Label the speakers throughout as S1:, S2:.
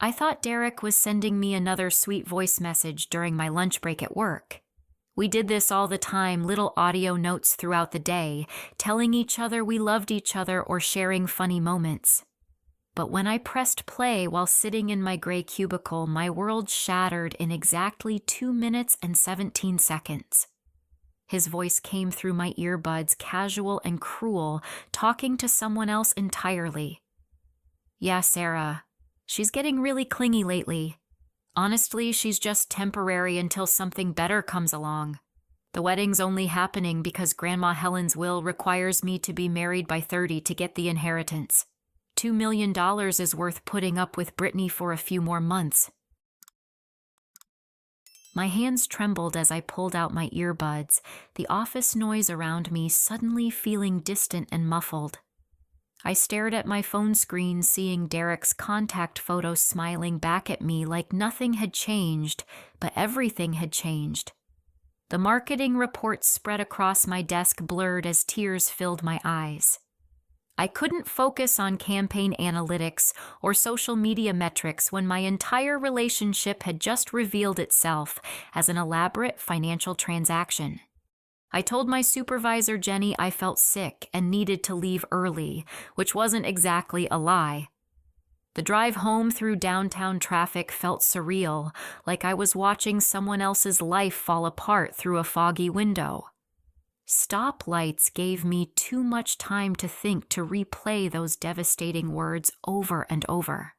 S1: I thought Derek was sending me another sweet voice message during my lunch break at work. We did this all the time, little audio notes throughout the day, telling each other we loved each other or sharing funny moments. But when I pressed play while sitting in my gray cubicle, my world shattered in exactly 2 minutes and 17 seconds. His voice came through my earbuds, casual and cruel, talking to someone else entirely. "Yeah, Sarah. She's getting really clingy lately. Honestly, she's just temporary until something better comes along. The wedding's only happening because Grandma Helen's will requires me to be married by 30 to get the inheritance. $2 million is worth putting up with Britney for a few more months." My hands trembled as I pulled out my earbuds, the office noise around me suddenly feeling distant and muffled. I stared at my phone screen, seeing Derek's contact photo smiling back at me like nothing had changed, but everything had changed. The marketing reports spread across my desk blurred as tears filled my eyes. I couldn't focus on campaign analytics or social media metrics when my entire relationship had just revealed itself as an elaborate financial transaction. I told my supervisor, Jenny, I felt sick and needed to leave early, which wasn't exactly a lie. The drive home through downtown traffic felt surreal, like I was watching someone else's life fall apart through a foggy window. Stoplights gave me too much time to think to replay those devastating words over and over.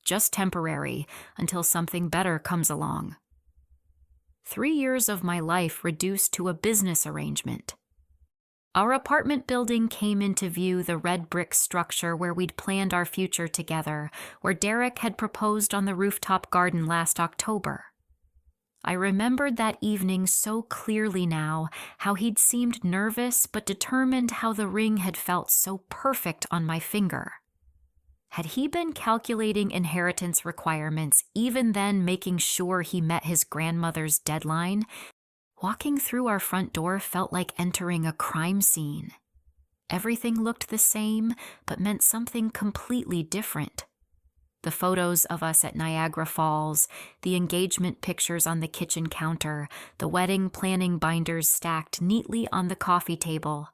S1: Just temporary, until something better comes along. 3 years of my life reduced to a business arrangement. Our apartment building came into view, the red brick structure where we'd planned our future together, where Derek had proposed on the rooftop garden last October. I remembered that evening so clearly now, how he'd seemed nervous but determined, how the ring had felt so perfect on my finger. Had he been calculating inheritance requirements, even then making sure he met his grandmother's deadline? Walking through our front door felt like entering a crime scene. Everything looked the same, but meant something completely different. The photos of us at Niagara Falls, the engagement pictures on the kitchen counter, the wedding planning binders stacked neatly on the coffee table.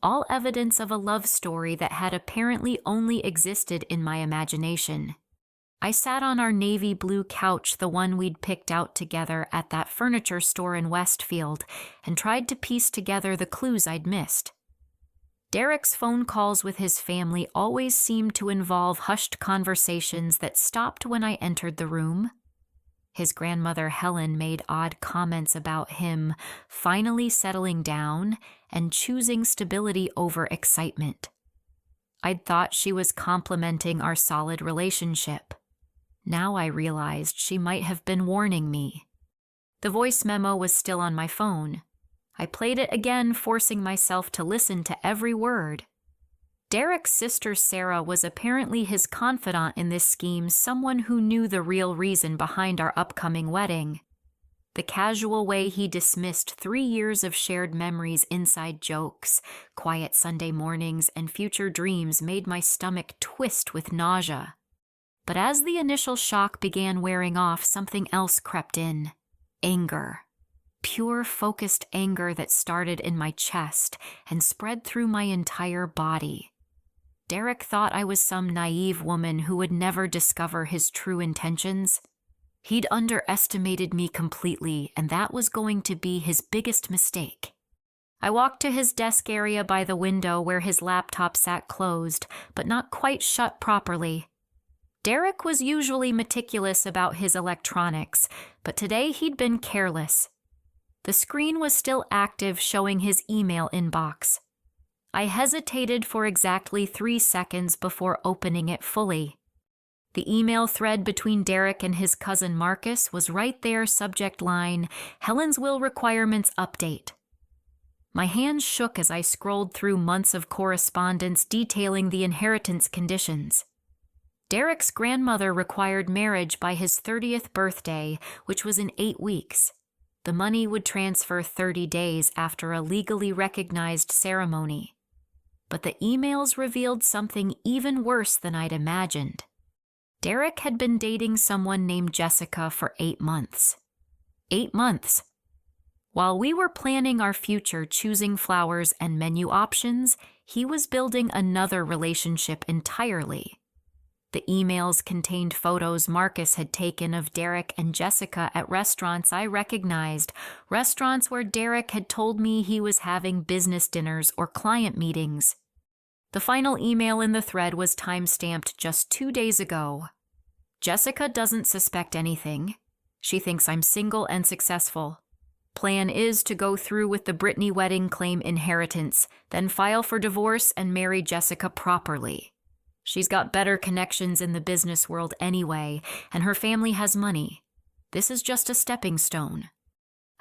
S1: All evidence of a love story that had apparently only existed in my imagination. I sat on our navy blue couch, the one we'd picked out together at that furniture store in Westfield, and tried to piece together the clues I'd missed. Derek's phone calls with his family always seemed to involve hushed conversations that stopped when I entered the room. His grandmother Helen made odd comments about him finally settling down and choosing stability over excitement. I'd thought she was complimenting our solid relationship. Now I realized she might have been warning me. The voice memo was still on my phone. I played it again, forcing myself to listen to every word. Derek's sister Sarah was apparently his confidant in this scheme, someone who knew the real reason behind our upcoming wedding. The casual way he dismissed 3 years of shared memories, inside jokes, quiet Sunday mornings, and future dreams made my stomach twist with nausea. But as the initial shock began wearing off, something else crept in. Anger. Pure, focused anger that started in my chest and spread through my entire body. Derek thought I was some naive woman who would never discover his true intentions. He'd underestimated me completely, and that was going to be his biggest mistake. I walked to his desk area by the window where his laptop sat closed, but not quite shut properly. Derek was usually meticulous about his electronics, but today he'd been careless. The screen was still active, showing his email inbox. I hesitated for exactly 3 seconds before opening it fully. The email thread between Derek and his cousin Marcus was right there, subject line, Helen's will requirements update. My hands shook as I scrolled through months of correspondence detailing the inheritance conditions. Derek's grandmother required marriage by his 30th birthday, which was in 8 weeks. The money would transfer 30 days after a legally recognized ceremony. But the emails revealed something even worse than I'd imagined. Derek had been dating someone named Jessica for 8 months. 8 months. While we were planning our future, choosing flowers and menu options, he was building another relationship entirely. The emails contained photos Marcus had taken of Derek and Jessica at restaurants I recognized, restaurants where Derek had told me he was having business dinners or client meetings. The final email in the thread was time-stamped just 2 days ago. Jessica doesn't suspect anything. She thinks I'm single and successful. Plan is to go through with the Britney wedding, claim inheritance, then file for divorce and marry Jessica properly. She's got better connections in the business world anyway, and her family has money. This is just a stepping stone.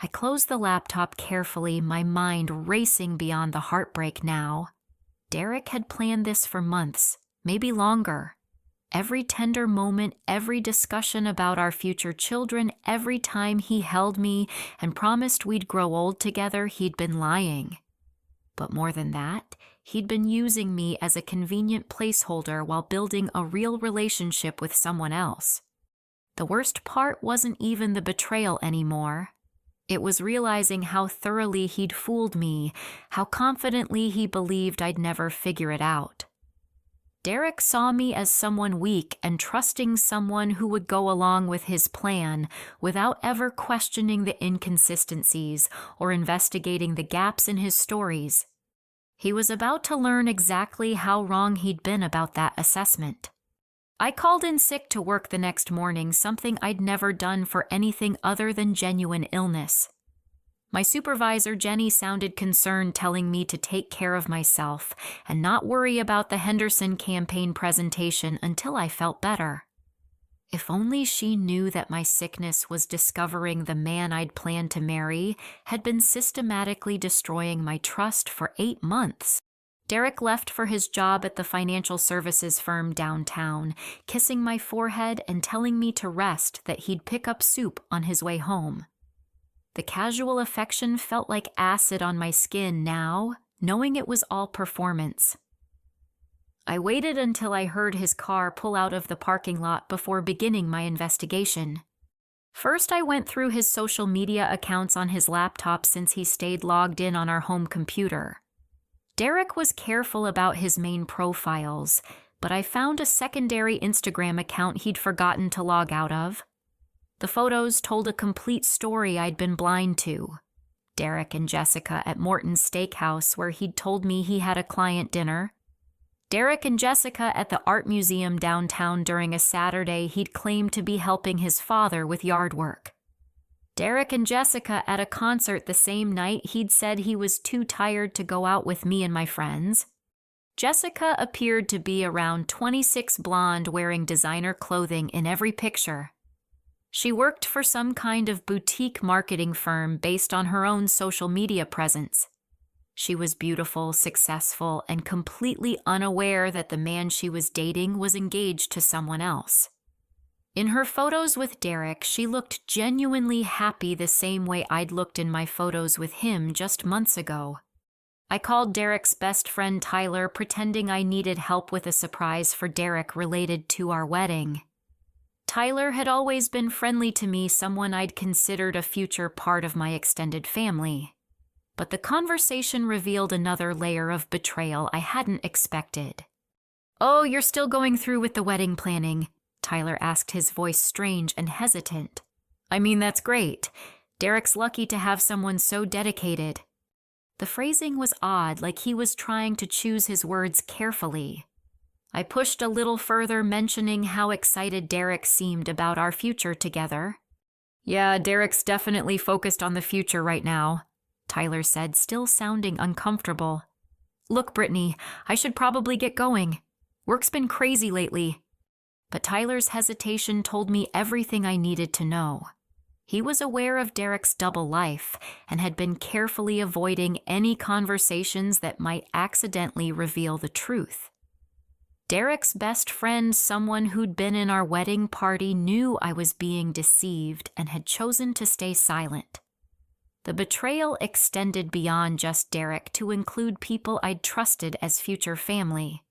S1: I closed the laptop carefully, my mind racing beyond the heartbreak now. Derek had planned this for months, maybe longer. Every tender moment, every discussion about our future children, every time he held me and promised we'd grow old together, he'd been lying. But more than that, he'd been using me as a convenient placeholder while building a real relationship with someone else. The worst part wasn't even the betrayal anymore. It was realizing how thoroughly he'd fooled me, how confidently he believed I'd never figure it out. Derek saw me as someone weak and trusting someone who would go along with his plan without ever questioning the inconsistencies or investigating the gaps in his stories. He was about to learn exactly how wrong he'd been about that assessment. I called in sick to work the next morning, something I'd never done for anything other than genuine illness. My supervisor, Jenny, sounded concerned, telling me to take care of myself and not worry about the Henderson campaign presentation until I felt better. If only she knew that my sickness was discovering the man I'd planned to marry had been systematically destroying my trust for 8 months. Derek left for his job at the financial services firm downtown, kissing my forehead and telling me to rest, that he'd pick up soup on his way home. The casual affection felt like acid on my skin now, knowing it was all performance. I waited until I heard his car pull out of the parking lot before beginning my investigation. First, I went through his social media accounts on his laptop since he stayed logged in on our home computer. Derek was careful about his main profiles, but I found a secondary Instagram account he'd forgotten to log out of. The photos told a complete story I'd been blind to. Derek and Jessica at Morton's Steakhouse, where he'd told me he had a client dinner. Derek and Jessica at the art museum downtown during a Saturday he'd claimed to be helping his father with yard work. Derek and Jessica at a concert the same night he'd said he was too tired to go out with me and my friends. Jessica appeared to be around 26, blonde, wearing designer clothing in every picture. She worked for some kind of boutique marketing firm based on her own social media presence. She was beautiful, successful, and completely unaware that the man she was dating was engaged to someone else. In her photos with Derek, she looked genuinely happy, the same way I'd looked in my photos with him just months ago. I called Derek's best friend Tyler, pretending I needed help with a surprise for Derek related to our wedding. Tyler had always been friendly to me, someone I'd considered a future part of my extended family. But the conversation revealed another layer of betrayal I hadn't expected. "Oh, you're still going through with the wedding planning?" Tyler asked, his voice strange and hesitant. "I mean, that's great. Derek's lucky to have someone so dedicated." The phrasing was odd, like he was trying to choose his words carefully. I pushed a little further, mentioning how excited Derek seemed about our future together. "Yeah, Derek's definitely focused on the future right now," Tyler said, still sounding uncomfortable. "Look, Britney, I should probably get going. Work's been crazy lately." But Tyler's hesitation told me everything I needed to know. He was aware of Derek's double life and had been carefully avoiding any conversations that might accidentally reveal the truth. Derek's best friend, someone who'd been in our wedding party, knew I was being deceived and had chosen to stay silent. The betrayal extended beyond just Derek to include people I'd trusted as future family.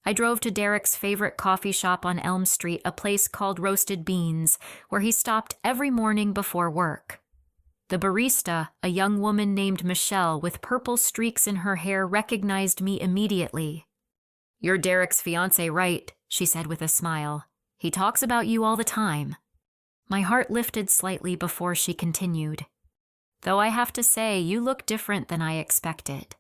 S1: I drove to Derek's favorite coffee shop on Elm Street, a place called Roasted Beans, where he stopped every morning before work. The barista, a young woman named Michelle with purple streaks in her hair, recognized me immediately. "You're Derek's fiancé, right?" she said with a smile. "He talks about you all the time." My heart lifted slightly before she continued. "Though I have to say, you look different than I expected.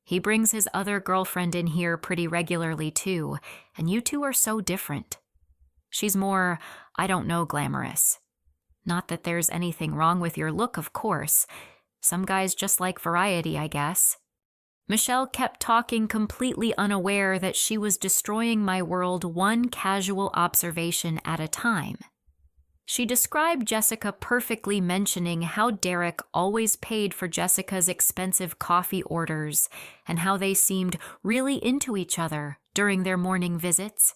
S1: He brings his other girlfriend in here pretty regularly too, and you two are so different. She's more, I don't know, glamorous. Not that there's anything wrong with your look, of course. Some guys just like variety, I guess." Michelle kept talking, completely unaware that she was destroying my world one casual observation at a time. She described Jessica perfectly, mentioning how Derek always paid for Jessica's expensive coffee orders and how they seemed really into each other during their morning visits.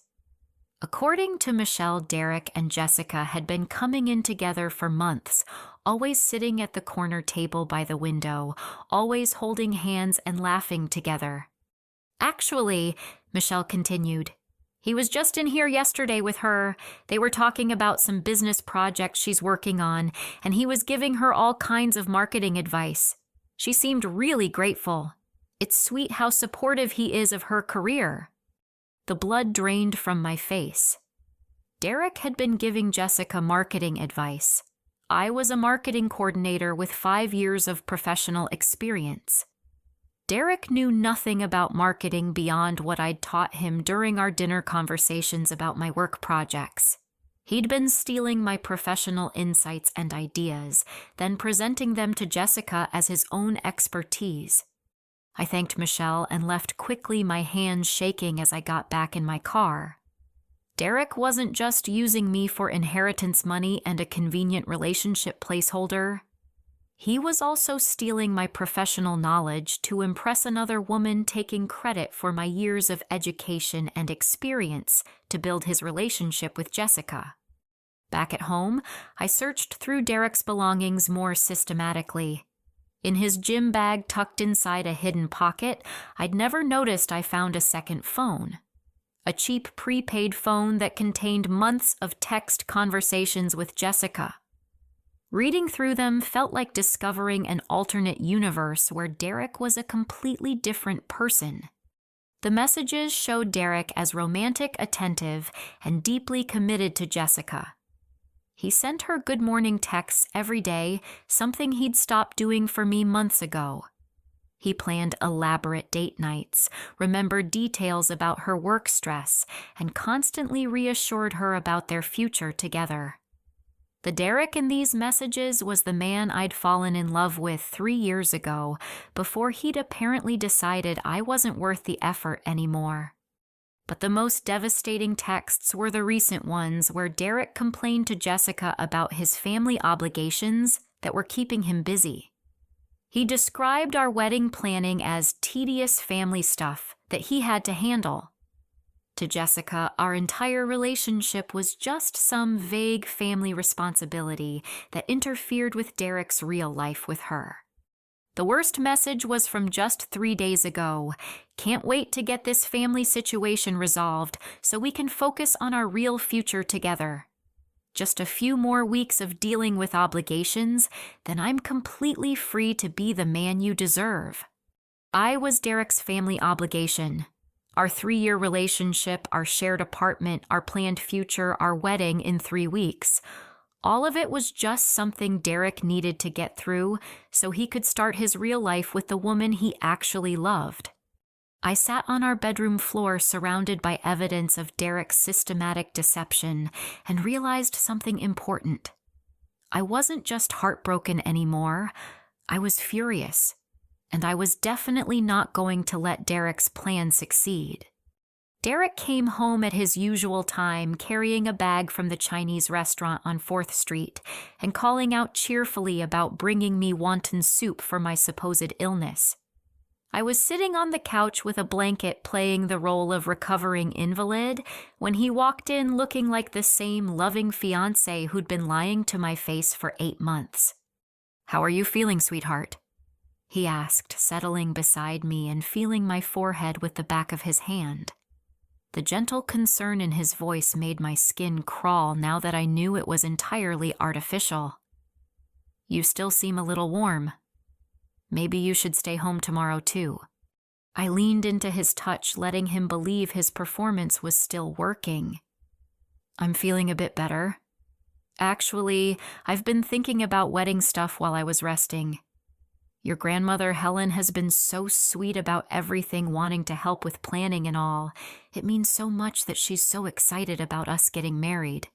S1: According to Michelle, Derek and Jessica had been coming in together for months, always sitting at the corner table by the window, always holding hands and laughing together. "Actually," Michelle continued, "he was just in here yesterday with her. They were talking about some business projects she's working on, and he was giving her all kinds of marketing advice. She seemed really grateful. It's sweet how supportive he is of her career." The blood drained from my face. Derek had been giving Jessica marketing advice. I was a marketing coordinator with 5 years of professional experience. Derek knew nothing about marketing beyond what I'd taught him during our dinner conversations about my work projects. He'd been stealing my professional insights and ideas, then presenting them to Jessica as his own expertise. I thanked Michelle and left quickly, my hands shaking as I got back in my car. Derek wasn't just using me for inheritance money and a convenient relationship placeholder. He was also stealing my professional knowledge to impress another woman, taking credit for my years of education and experience to build his relationship with Jessica. Back at home, I searched through Derek's belongings more systematically. In his gym bag tucked inside a hidden pocket, I'd never noticed I found a second phone. A cheap prepaid phone that contained months of text conversations with Jessica. Reading through them felt like discovering an alternate universe where Derek was a completely different person. The messages showed Derek as romantic, attentive, and deeply committed to Jessica. He sent her good morning texts every day, something he'd stopped doing for me months ago. He planned elaborate date nights, remembered details about her work stress, and constantly reassured her about their future together. The Derek in these messages was the man I'd fallen in love with 3 years ago, before he'd apparently decided I wasn't worth the effort anymore. But the most devastating texts were the recent ones where Derek complained to Jessica about his family obligations that were keeping him busy. He described our wedding planning as tedious family stuff that he had to handle. To Jessica, our entire relationship was just some vague family responsibility that interfered with Derek's real life with her. The worst message was from just 3 days ago. "Can't wait to get this family situation resolved so we can focus on our real future together. Just a few more weeks of dealing with obligations, then I'm completely free to be the man you deserve." I was Derek's family obligation. Our 3-year relationship, our shared apartment, our planned future, our wedding in 3 weeks. All of it was just something Derek needed to get through so he could start his real life with the woman he actually loved. I sat on our bedroom floor surrounded by evidence of Derek's systematic deception and realized something important. I wasn't just heartbroken anymore. I was furious, and I was definitely not going to let Derek's plan succeed. Derek came home at his usual time, carrying a bag from the Chinese restaurant on 4th Street and calling out cheerfully about bringing me wonton soup for my supposed illness. I was sitting on the couch with a blanket playing the role of recovering invalid when he walked in looking like the same loving fiancé who'd been lying to my face for 8 months. "How are you feeling, sweetheart?" he asked, settling beside me and feeling my forehead with the back of his hand. The gentle concern in his voice made my skin crawl now that I knew it was entirely artificial. You still seem a little warm. Maybe you should stay home tomorrow too. I leaned into his touch, letting him believe his performance was still working. I'm feeling a bit better. Actually, I've been thinking about wedding stuff while I was resting. Your grandmother, Helen, has been so sweet about everything, wanting to help with planning and all. It means so much that she's so excited about us getting married.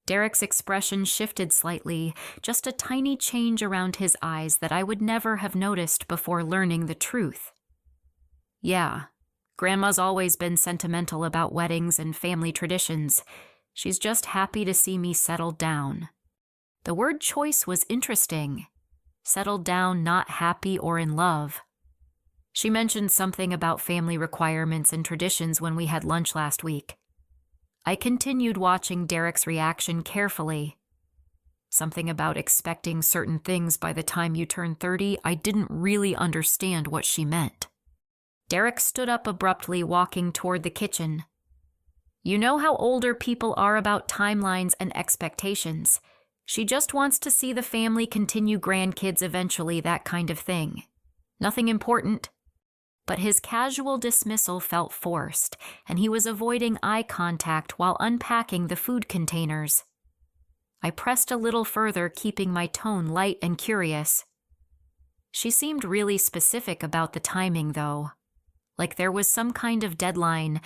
S1: Derek's expression shifted slightly, just a tiny change around his eyes that I would never have noticed before learning the truth. Yeah, Grandma's always been sentimental about weddings and family traditions. She's just happy to see me settled down. The word choice was interesting. Settled down, not happy or in love. She mentioned something about family requirements and traditions when we had lunch last week. I continued watching Derek's reaction carefully. Something about expecting certain things by the time you turn 30, I didn't really understand what she meant. Derek stood up abruptly, walking toward the kitchen. You know how older people are about timelines and expectations. She just wants to see the family continue, grandkids eventually, that kind of thing. Nothing important. But his casual dismissal felt forced, and he was avoiding eye contact while unpacking the food containers. I pressed a little further, keeping my tone light and curious. She seemed really specific about the timing, though. Like there was some kind of deadline.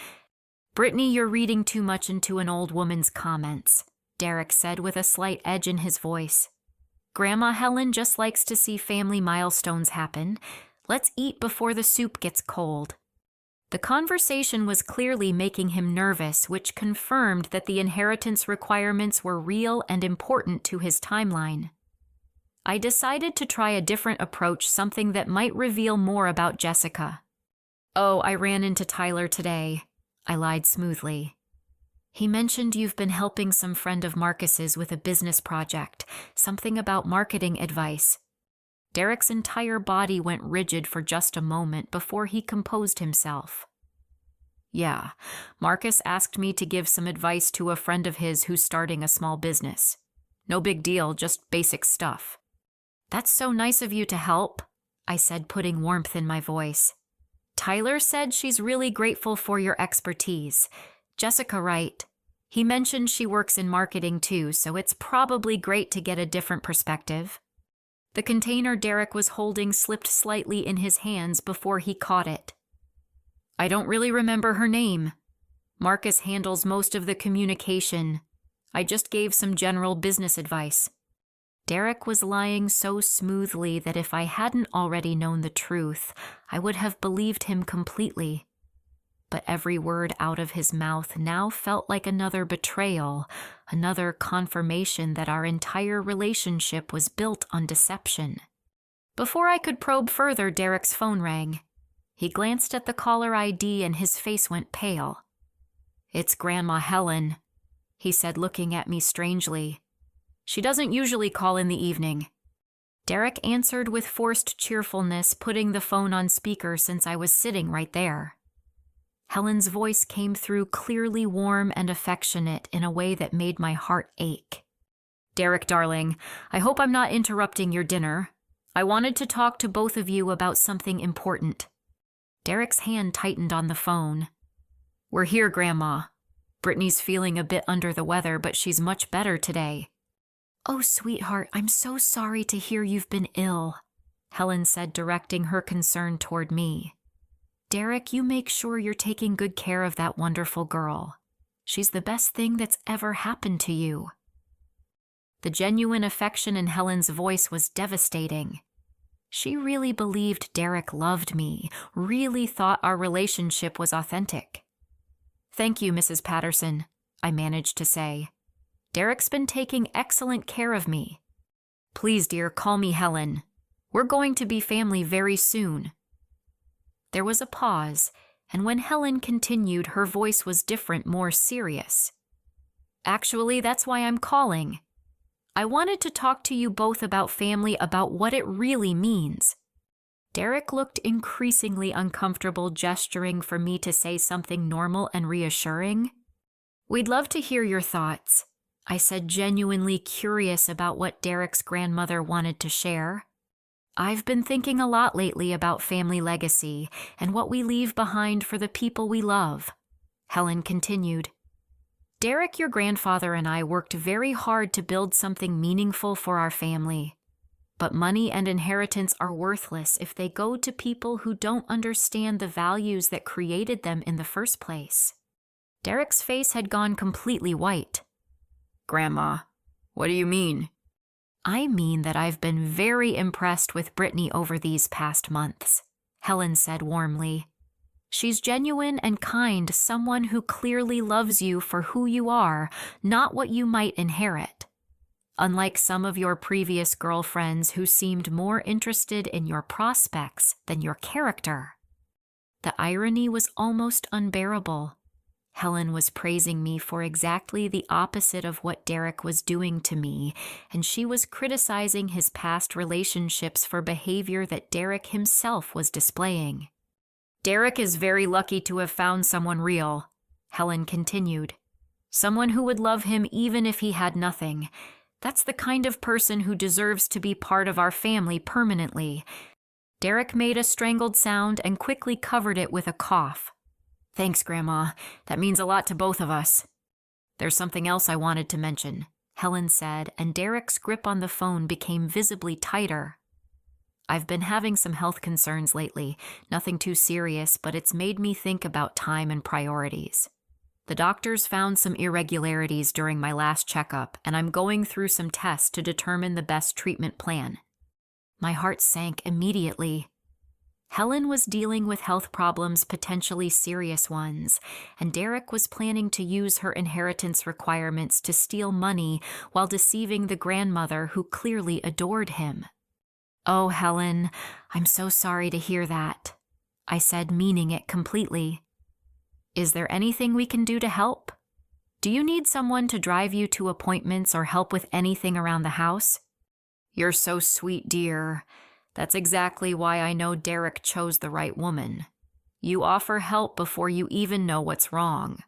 S1: Britney, you're reading too much into an old woman's comments, Derek said with a slight edge in his voice. Grandma Helen just likes to see family milestones happen. Let's eat before the soup gets cold. The conversation was clearly making him nervous, which confirmed that the inheritance requirements were real and important to his timeline. I decided to try a different approach, something that might reveal more about Jessica. Oh, I ran into Tyler today, I lied smoothly. He mentioned you've been helping some friend of Marcus's with a business project, something about marketing advice. Derek's entire body went rigid for just a moment before he composed himself. Yeah, Marcus asked me to give some advice to a friend of his who's starting a small business. No big deal, just basic stuff. That's so nice of you to help, I said, putting warmth in my voice. Tyler said she's really grateful for your expertise. Jessica, right? He mentioned she works in marketing too, so it's probably great to get a different perspective. The container Derek was holding slipped slightly in his hands before he caught it. I don't really remember her name. Marcus handles most of the communication. I just gave some general business advice. Derek was lying so smoothly that if I hadn't already known the truth, I would have believed him completely. But every word out of his mouth now felt like another betrayal, another confirmation that our entire relationship was built on deception. Before I could probe further, Derek's phone rang. He glanced at the caller ID and his face went pale. It's Grandma Helen, he said, looking at me strangely. She doesn't usually call in the evening. Derek answered with forced cheerfulness, putting the phone on speaker since I was sitting right there. Helen's voice came through clearly warm and affectionate in a way that made my heart ache. Derek, darling, I hope I'm not interrupting your dinner. I wanted to talk to both of you about something important. Derek's hand tightened on the phone. We're here, Grandma. Britney's feeling a bit under the weather, but she's much better today. Oh, sweetheart, I'm so sorry to hear you've been ill, Helen said, directing her concern toward me. Derek, you make sure you're taking good care of that wonderful girl. She's the best thing that's ever happened to you. The genuine affection in Helen's voice was devastating. She really believed Derek loved me, really thought our relationship was authentic. Thank you, Mrs. Patterson, I managed to say. Derek's been taking excellent care of me. Please, dear, call me Helen. We're going to be family very soon. There was a pause, and when Helen continued, her voice was different, more serious. Actually, that's why I'm calling. I wanted to talk to you both about family, about what it really means. Derek looked increasingly uncomfortable, gesturing for me to say something normal and reassuring. "We'd love to hear your thoughts," I said, genuinely curious about what Derek's grandmother wanted to share. "I've been thinking a lot lately about family legacy and what we leave behind for the people we love," Helen continued. "Derek, your grandfather, and I worked very hard to build something meaningful for our family. But money and inheritance are worthless if they go to people who don't understand the values that created them in the first place." Derek's face had gone completely white. "Grandma, what do you mean?" "I mean that I've been very impressed with Britney over these past months," Helen said warmly. "She's genuine and kind, someone who clearly loves you for who you are, not what you might inherit. Unlike some of your previous girlfriends who seemed more interested in your prospects than your character." The irony was almost unbearable. Helen was praising me for exactly the opposite of what Derek was doing to me, and she was criticizing his past relationships for behavior that Derek himself was displaying. "Derek is very lucky to have found someone real," Helen continued. "Someone who would love him even if he had nothing. That's the kind of person who deserves to be part of our family permanently." Derek made a strangled sound and quickly covered it with a cough. "Thanks, Grandma. That means a lot to both of us." "There's something else I wanted to mention," Helen said, and Derek's grip on the phone became visibly tighter. "I've been having some health concerns lately. Nothing too serious, but it's made me think about time and priorities. The doctors found some irregularities during my last checkup, and I'm going through some tests to determine the best treatment plan." My heart sank immediately. Helen was dealing with health problems, potentially serious ones, and Derek was planning to use her inheritance requirements to steal money while deceiving the grandmother who clearly adored him. "Oh, Helen, I'm so sorry to hear that," I said, meaning it completely. "Is there anything we can do to help? Do you need someone to drive you to appointments or help with anything around the house?" "You're so sweet, dear. That's exactly why I know Derek chose the right woman. You offer help before you even know what's wrong."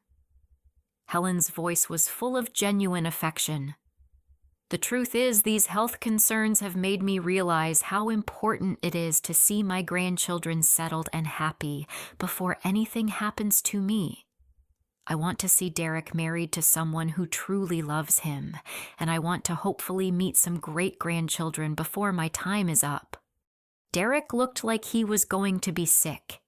S1: Helen's voice was full of genuine affection. "The truth is, these health concerns have made me realize how important it is to see my grandchildren settled and happy before anything happens to me. I want to see Derek married to someone who truly loves him, and I want to hopefully meet some great grandchildren before my time is up." Derek looked like he was going to be sick.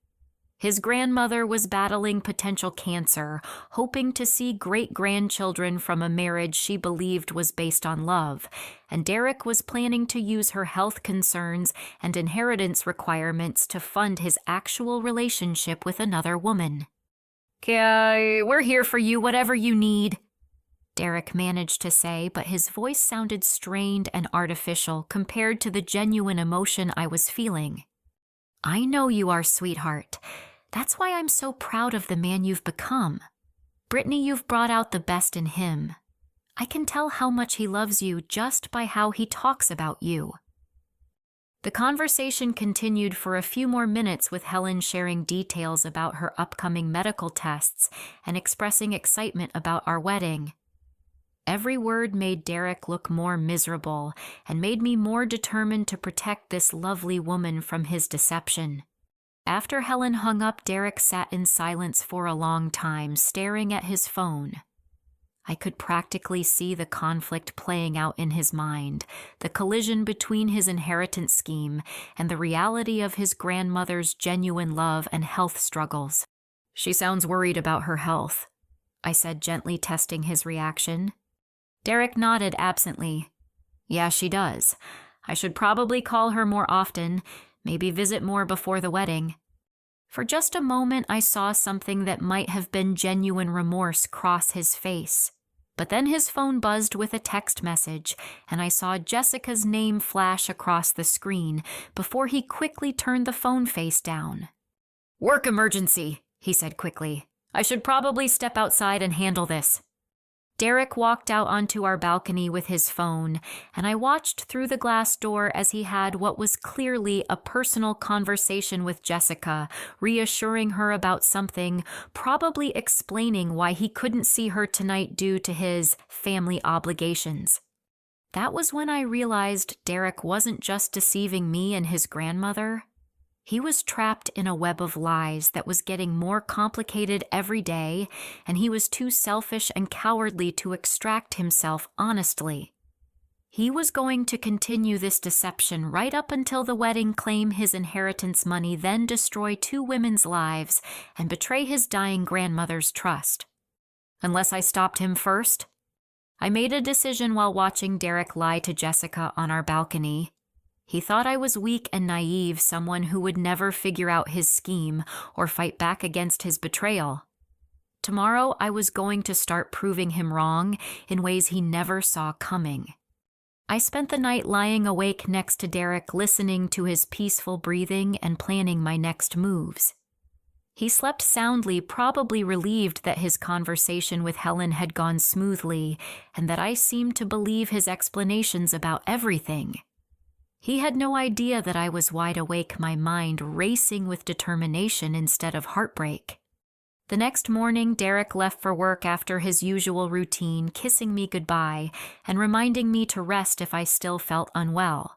S1: His grandmother was battling potential cancer, hoping to see great-grandchildren from a marriage she believed was based on love, and Derek was planning to use her health concerns and inheritance requirements to fund his actual relationship with another woman. "Okay, we're here for you, whatever you need," Derek managed to say, but his voice sounded strained and artificial compared to the genuine emotion I was feeling. "I know you are, sweetheart. That's why I'm so proud of the man you've become. Britney, you've brought out the best in him. I can tell how much he loves you just by how he talks about you." The conversation continued for a few more minutes, with Helen sharing details about her upcoming medical tests and expressing excitement about our wedding. Every word made Derek look more miserable and made me more determined to protect this lovely woman from his deception. After Helen hung up, Derek sat in silence for a long time, staring at his phone. I could practically see the conflict playing out in his mind, the collision between his inheritance scheme and the reality of his grandmother's genuine love and health struggles. "She sounds worried about her health," I said, gently testing his reaction. Derek nodded absently. "Yeah, she does. I should probably call her more often, maybe visit more before the wedding." For just a moment, I saw something that might have been genuine remorse cross his face. But then his phone buzzed with a text message, and I saw Jessica's name flash across the screen before he quickly turned the phone face down. "Work emergency," he said quickly. "I should probably step outside and handle this." Derek walked out onto our balcony with his phone, and I watched through the glass door as he had what was clearly a personal conversation with Jessica, reassuring her about something, probably explaining why he couldn't see her tonight due to his family obligations. That was when I realized Derek wasn't just deceiving me and his grandmother. He was trapped in a web of lies that was getting more complicated every day, and he was too selfish and cowardly to extract himself honestly. He was going to continue this deception right up until the wedding, claim his inheritance money, then destroy 2 women's lives and betray his dying grandmother's trust. Unless I stopped him first. I made a decision while watching Derek lie to Jessica on our balcony. He thought I was weak and naive, someone who would never figure out his scheme or fight back against his betrayal. Tomorrow, I was going to start proving him wrong in ways he never saw coming. I spent the night lying awake next to Derek, listening to his peaceful breathing and planning my next moves. He slept soundly, probably relieved that his conversation with Helen had gone smoothly and that I seemed to believe his explanations about everything. He had no idea that I was wide awake, my mind racing with determination instead of heartbreak. The next morning, Derek left for work after his usual routine, kissing me goodbye and reminding me to rest if I still felt unwell.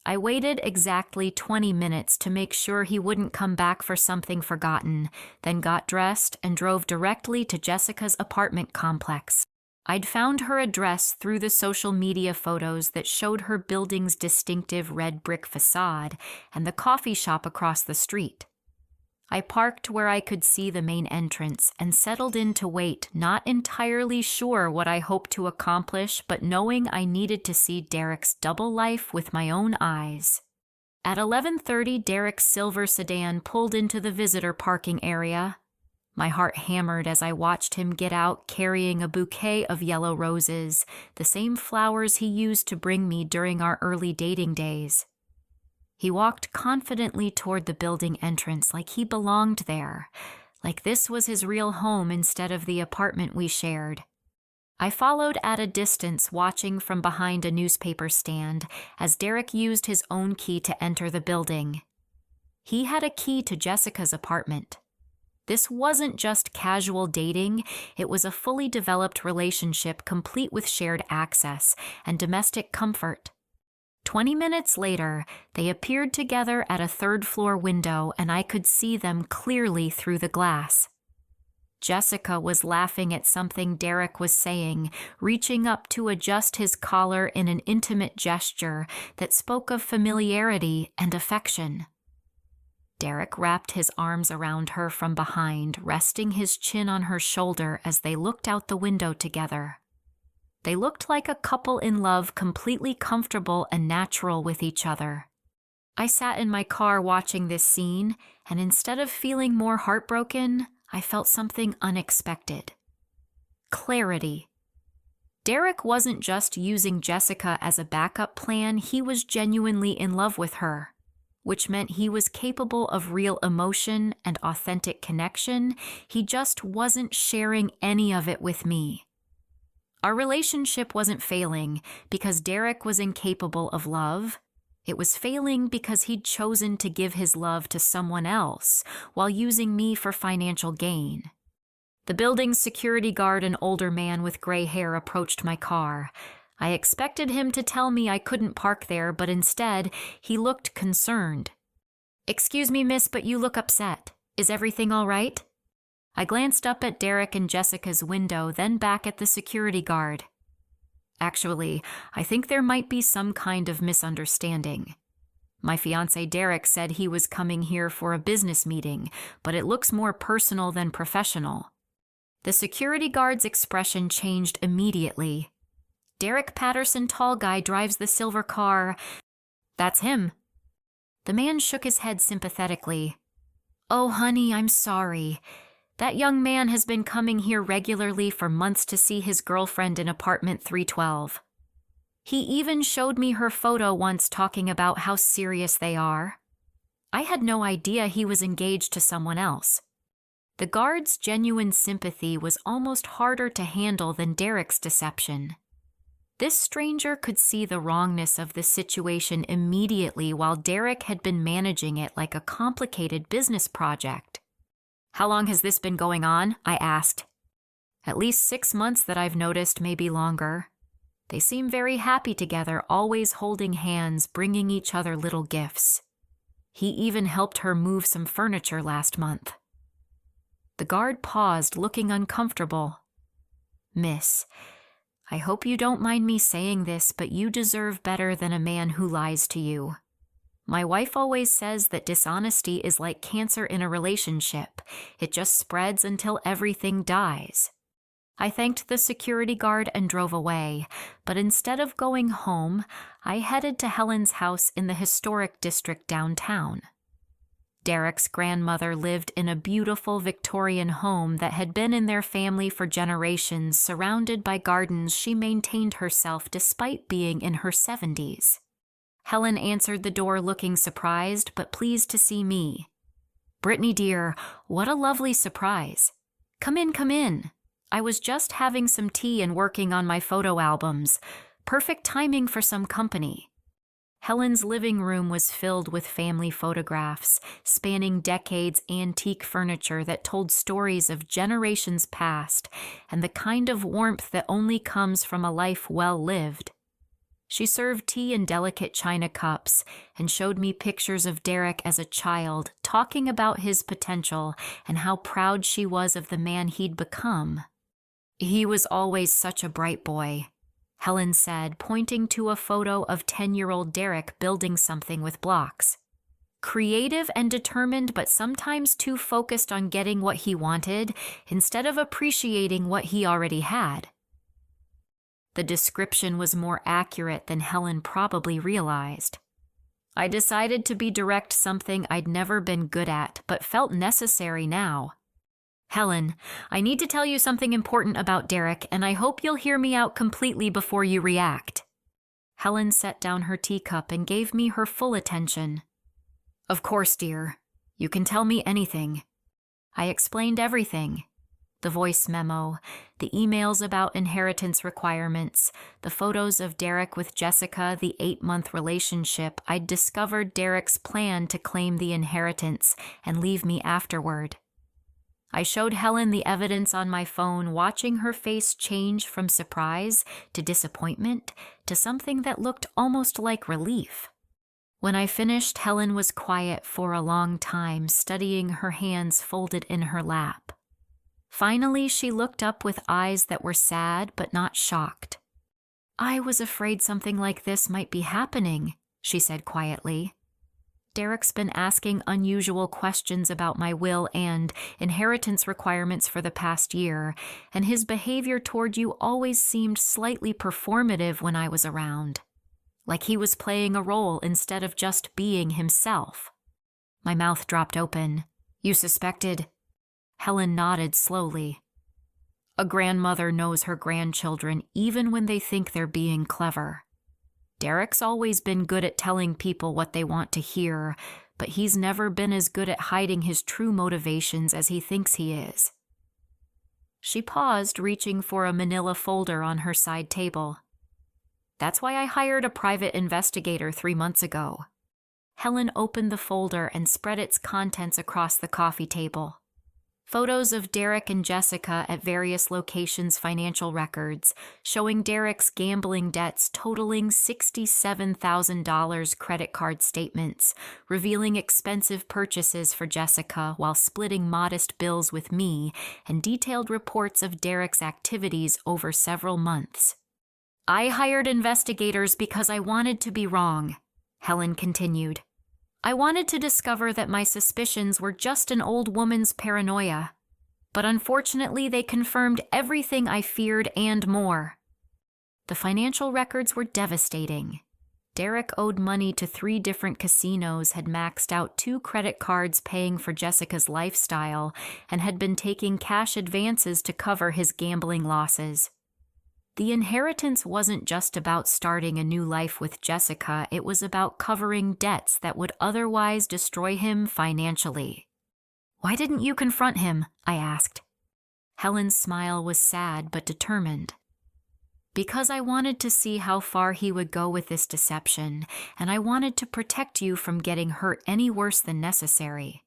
S1: I waited exactly 20 minutes to make sure he wouldn't come back for something forgotten, then got dressed and drove directly to Jessica's apartment complex. I'd found her address through the social media photos that showed her building's distinctive red brick facade and the coffee shop across the street. I parked where I could see the main entrance and settled in to wait, not entirely sure what I hoped to accomplish, but knowing I needed to see Derek's double life with my own eyes. At 11:30, Derek's silver sedan pulled into the visitor parking area. My heart hammered as I watched him get out carrying a bouquet of yellow roses, the same flowers he used to bring me during our early dating days. He walked confidently toward the building entrance like he belonged there, like this was his real home instead of the apartment we shared. I followed at a distance, watching from behind a newspaper stand as Derek used his own key to enter the building. He had a key to Jessica's apartment. This wasn't just casual dating, it was a fully developed relationship complete with shared access and domestic comfort. 20 minutes later, they appeared together at a third-floor window and I could see them clearly through the glass. Jessica was laughing at something Derek was saying, reaching up to adjust his collar in an intimate gesture that spoke of familiarity and affection. Derek wrapped his arms around her from behind, resting his chin on her shoulder as they looked out the window together. They looked like a couple in love, completely comfortable and natural with each other. I sat in my car watching this scene, and instead of feeling more heartbroken, I felt something unexpected. Clarity. Derek wasn't just using Jessica as a backup plan, he was genuinely in love with her, which meant he was capable of real emotion and authentic connection. He just wasn't sharing any of it with me. Our relationship wasn't failing because Derek was incapable of love. It was failing because he'd chosen to give his love to someone else while using me for financial gain. The building's security guard, an older man with gray hair, approached my car. I expected him to tell me I couldn't park there, but instead, he looked concerned. "Excuse me, miss, but you look upset. Is everything all right?" I glanced up at Derek and Jessica's window, then back at the security guard. "Actually, I think there might be some kind of misunderstanding. My fiancé Derek said he was coming here for a business meeting, but it looks more personal than professional." The security guard's expression changed immediately. "Derek Patterson, tall guy, drives the silver car." "That's him." The man shook his head sympathetically. "Oh, honey, I'm sorry. That young man has been coming here regularly for months to see his girlfriend in apartment 312. He even showed me her photo once, talking about how serious they are. I had no idea he was engaged to someone else." The guard's genuine sympathy was almost harder to handle than Derek's deception. This stranger could see the wrongness of the situation immediately while Derek had been managing it like a complicated business project. "How long has this been going on?" I asked. "At least 6 months that I've noticed, maybe longer. They seem very happy together, always holding hands, bringing each other little gifts. He even helped her move some furniture last month." The guard paused, looking uncomfortable. "Miss, I hope you don't mind me saying this, but you deserve better than a man who lies to you. My wife always says that dishonesty is like cancer in a relationship. It just spreads until everything dies." I thanked the security guard and drove away, but instead of going home, I headed to Helen's house in the historic district downtown. Derek's grandmother lived in a beautiful Victorian home that had been in their family for generations, surrounded by gardens she maintained herself despite being in her 70s. Helen answered the door looking surprised but pleased to see me. "Britney dear, what a lovely surprise. Come in, come in. I was just having some tea and working on my photo albums. Perfect timing for some company." Helen's living room was filled with family photographs, spanning decades, antique furniture that told stories of generations past and the kind of warmth that only comes from a life well lived. She served tea in delicate china cups and showed me pictures of Derek as a child, talking about his potential and how proud she was of the man he'd become. "He was always such a bright boy," Helen said, pointing to a photo of 10-year-old Derek building something with blocks. "Creative and determined, but sometimes too focused on getting what he wanted instead of appreciating what he already had." The description was more accurate than Helen probably realized. I decided to be direct, something I'd never been good at, but felt necessary now. "Helen, I need to tell you something important about Derek, and I hope you'll hear me out completely before you react." Helen set down her teacup and gave me her full attention. "Of course, dear. You can tell me anything." I explained everything. The voice memo, the emails about inheritance requirements, the photos of Derek with Jessica, the 8-month relationship. I'd discovered Derek's plan to claim the inheritance and leave me afterward. I showed Helen the evidence on my phone, watching her face change from surprise to disappointment to something that looked almost like relief. When I finished, Helen was quiet for a long time, studying, her hands folded in her lap. Finally, she looked up with eyes that were sad but not shocked. "I was afraid something like this might be happening," she said quietly. "Derek's been asking unusual questions about my will and inheritance requirements for the past year, and his behavior toward you always seemed slightly performative when I was around. Like he was playing a role instead of just being himself." My mouth dropped open. "You suspected?" Helen nodded slowly. "A grandmother knows her grandchildren even when they think they're being clever. Derek's always been good at telling people what they want to hear, but he's never been as good at hiding his true motivations as he thinks he is." She paused, reaching for a manila folder on her side table. "That's why I hired a private investigator 3 months ago." Helen opened the folder and spread its contents across the coffee table. Photos of Derek and Jessica at various locations, financial records, showing Derek's gambling debts totaling $67,000, credit card statements, revealing expensive purchases for Jessica while splitting modest bills with me, and detailed reports of Derek's activities over several months. "I hired investigators because I wanted to be wrong," Helen continued. "I wanted to discover that my suspicions were just an old woman's paranoia. But unfortunately, they confirmed everything I feared and more." The financial records were devastating. Derek owed money to 3 different casinos, had maxed out 2 credit cards paying for Jessica's lifestyle, and had been taking cash advances to cover his gambling losses. The inheritance wasn't just about starting a new life with Jessica, it was about covering debts that would otherwise destroy him financially. "Why didn't you confront him?" I asked. Helen's smile was sad but determined. "Because I wanted to see how far he would go with this deception, and I wanted to protect you from getting hurt any worse than necessary.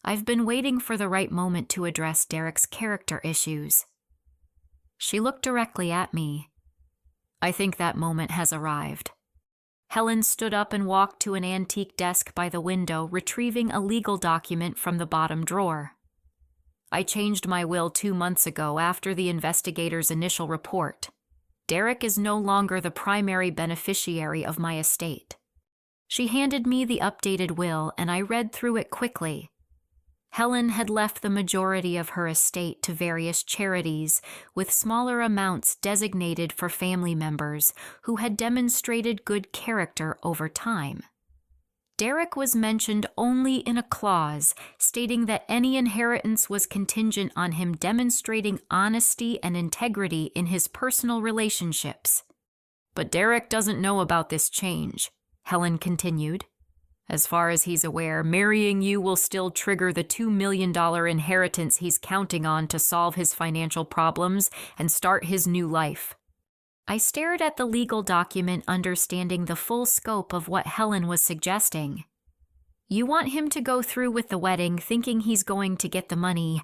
S1: I've been waiting for the right moment to address Derek's character issues." She looked directly at me. "I think that moment has arrived." Helen stood up and walked to an antique desk by the window, retrieving a legal document from the bottom drawer. "I changed my will 2 months ago after the investigator's initial report. Derek is no longer the primary beneficiary of my estate." She handed me the updated will, and I read through it quickly. Helen had left the majority of her estate to various charities, with smaller amounts designated for family members who had demonstrated good character over time. Derek was mentioned only in a clause stating that any inheritance was contingent on him demonstrating honesty and integrity in his personal relationships. "But Derek doesn't know about this change," Helen continued. "As far as he's aware, marrying you will still trigger the $2 million inheritance he's counting on to solve his financial problems and start his new life." I stared at the legal document, understanding the full scope of what Helen was suggesting. "You want him to go through with the wedding thinking he's going to get the money.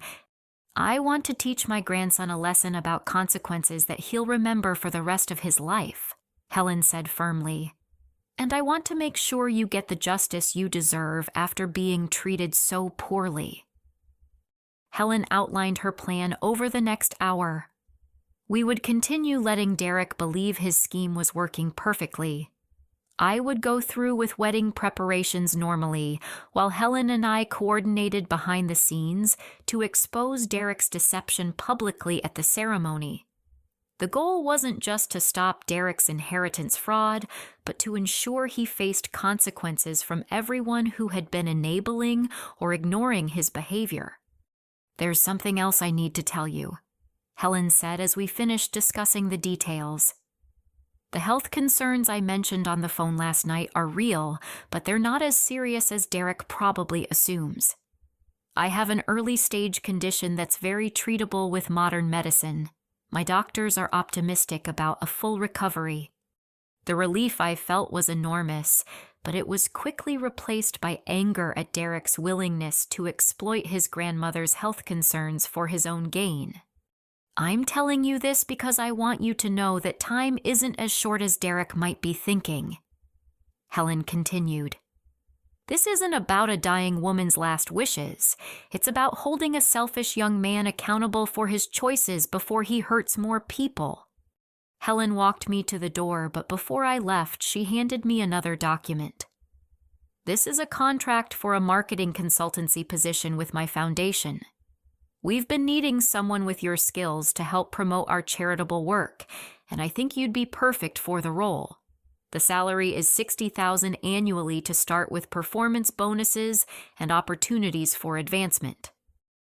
S1: I want to teach my grandson a lesson about consequences that he'll remember for the rest of his life," Helen said firmly. "And I want to make sure you get the justice you deserve after being treated so poorly." Helen outlined her plan over the next hour. We would continue letting Derek believe his scheme was working perfectly. I would go through with wedding preparations normally, while Helen and I coordinated behind the scenes to expose Derek's deception publicly at the ceremony. The goal wasn't just to stop Derek's inheritance fraud, but to ensure he faced consequences from everyone who had been enabling or ignoring his behavior. "There's something else I need to tell you," Helen said as we finished discussing the details. "The health concerns I mentioned on the phone last night are real, but they're not as serious as Derek probably assumes. I have an early-stage condition that's very treatable with modern medicine. My doctors are optimistic about a full recovery." The relief I felt was enormous, but it was quickly replaced by anger at Derek's willingness to exploit his grandmother's health concerns for his own gain. "I'm telling you this because I want you to know that time isn't as short as Derek might be thinking," Helen continued. "This isn't about a dying woman's last wishes. It's about holding a selfish young man accountable for his choices before he hurts more people." Helen walked me to the door, but before I left, she handed me another document. "This is a contract for a marketing consultancy position with my foundation. We've been needing someone with your skills to help promote our charitable work, and I think you'd be perfect for the role. The salary is $60,000 annually to start, with performance bonuses and opportunities for advancement."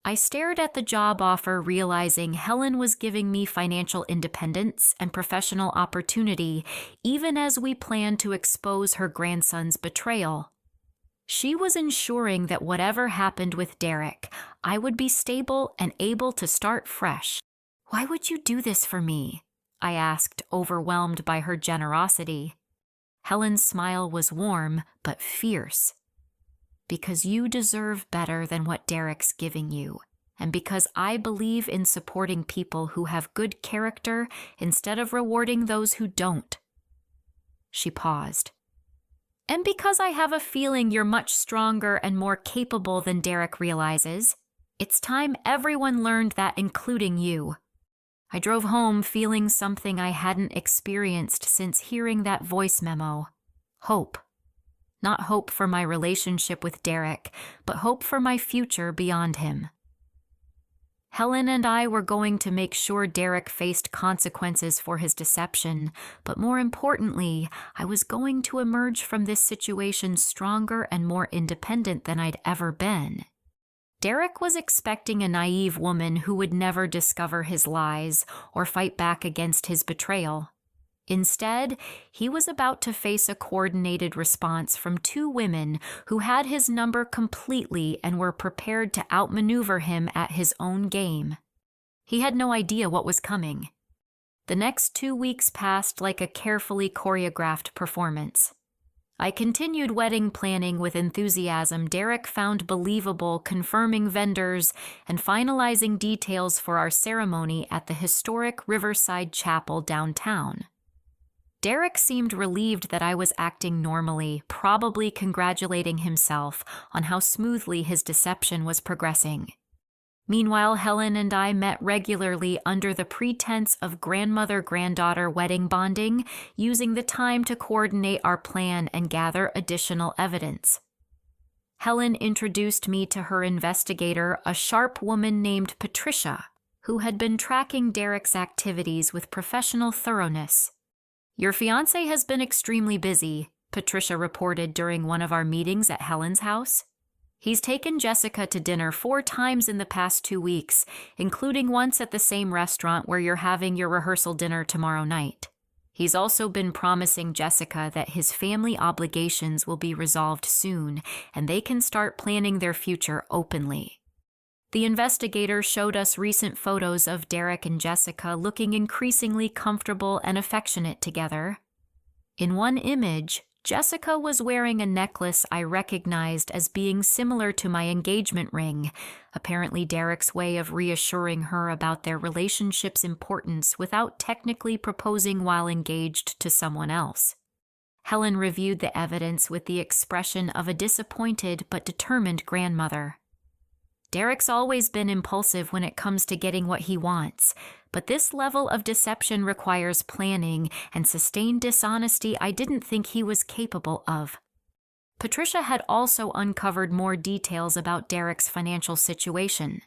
S1: I stared at the job offer, realizing Helen was giving me financial independence and professional opportunity, even as we planned to expose her grandson's betrayal. She was ensuring that whatever happened with Derek, I would be stable and able to start fresh. "Why would you do this for me?" I asked, overwhelmed by her generosity. Helen's smile was warm but fierce. "Because you deserve better than what Derek's giving you, and because I believe in supporting people who have good character instead of rewarding those who don't." She paused. "And because I have a feeling you're much stronger and more capable than Derek realizes. It's time everyone learned that, including you." I drove home feeling something I hadn't experienced since hearing that voice memo. Hope. Not hope for my relationship with Derek, but hope for my future beyond him. Helen and I were going to make sure Derek faced consequences for his deception, but more importantly, I was going to emerge from this situation stronger and more independent than I'd ever been. Derek was expecting a naive woman who would never discover his lies or fight back against his betrayal. Instead, he was about to face a coordinated response from two women who had his number completely and were prepared to outmaneuver him at his own game. He had no idea what was coming. The next 2 weeks passed like a carefully choreographed performance. I continued wedding planning with enthusiasm Derek found believable, confirming vendors and finalizing details for our ceremony at the historic Riverside Chapel downtown. Derek seemed relieved that I was acting normally, probably congratulating himself on how smoothly his deception was progressing. Meanwhile, Helen and I met regularly under the pretense of grandmother-granddaughter wedding bonding, using the time to coordinate our plan and gather additional evidence. Helen introduced me to her investigator, a sharp woman named Patricia, who had been tracking Derek's activities with professional thoroughness. "Your fiancé has been extremely busy," Patricia reported during one of our meetings at Helen's house. "He's taken Jessica to dinner 4 times in the past 2 weeks, including once at the same restaurant where you're having your rehearsal dinner tomorrow night. He's also been promising Jessica that his family obligations will be resolved soon, and they can start planning their future openly." The investigator showed us recent photos of Derek and Jessica looking increasingly comfortable and affectionate together. In one image, Jessica was wearing a necklace I recognized as being similar to my engagement ring, apparently Derek's way of reassuring her about their relationship's importance without technically proposing while engaged to someone else. Helen reviewed the evidence with the expression of a disappointed but determined grandmother. "Derek's always been impulsive when it comes to getting what he wants, but this level of deception requires planning and sustained dishonesty I didn't think he was capable of." Patricia had also uncovered more details about Derek's financial situation.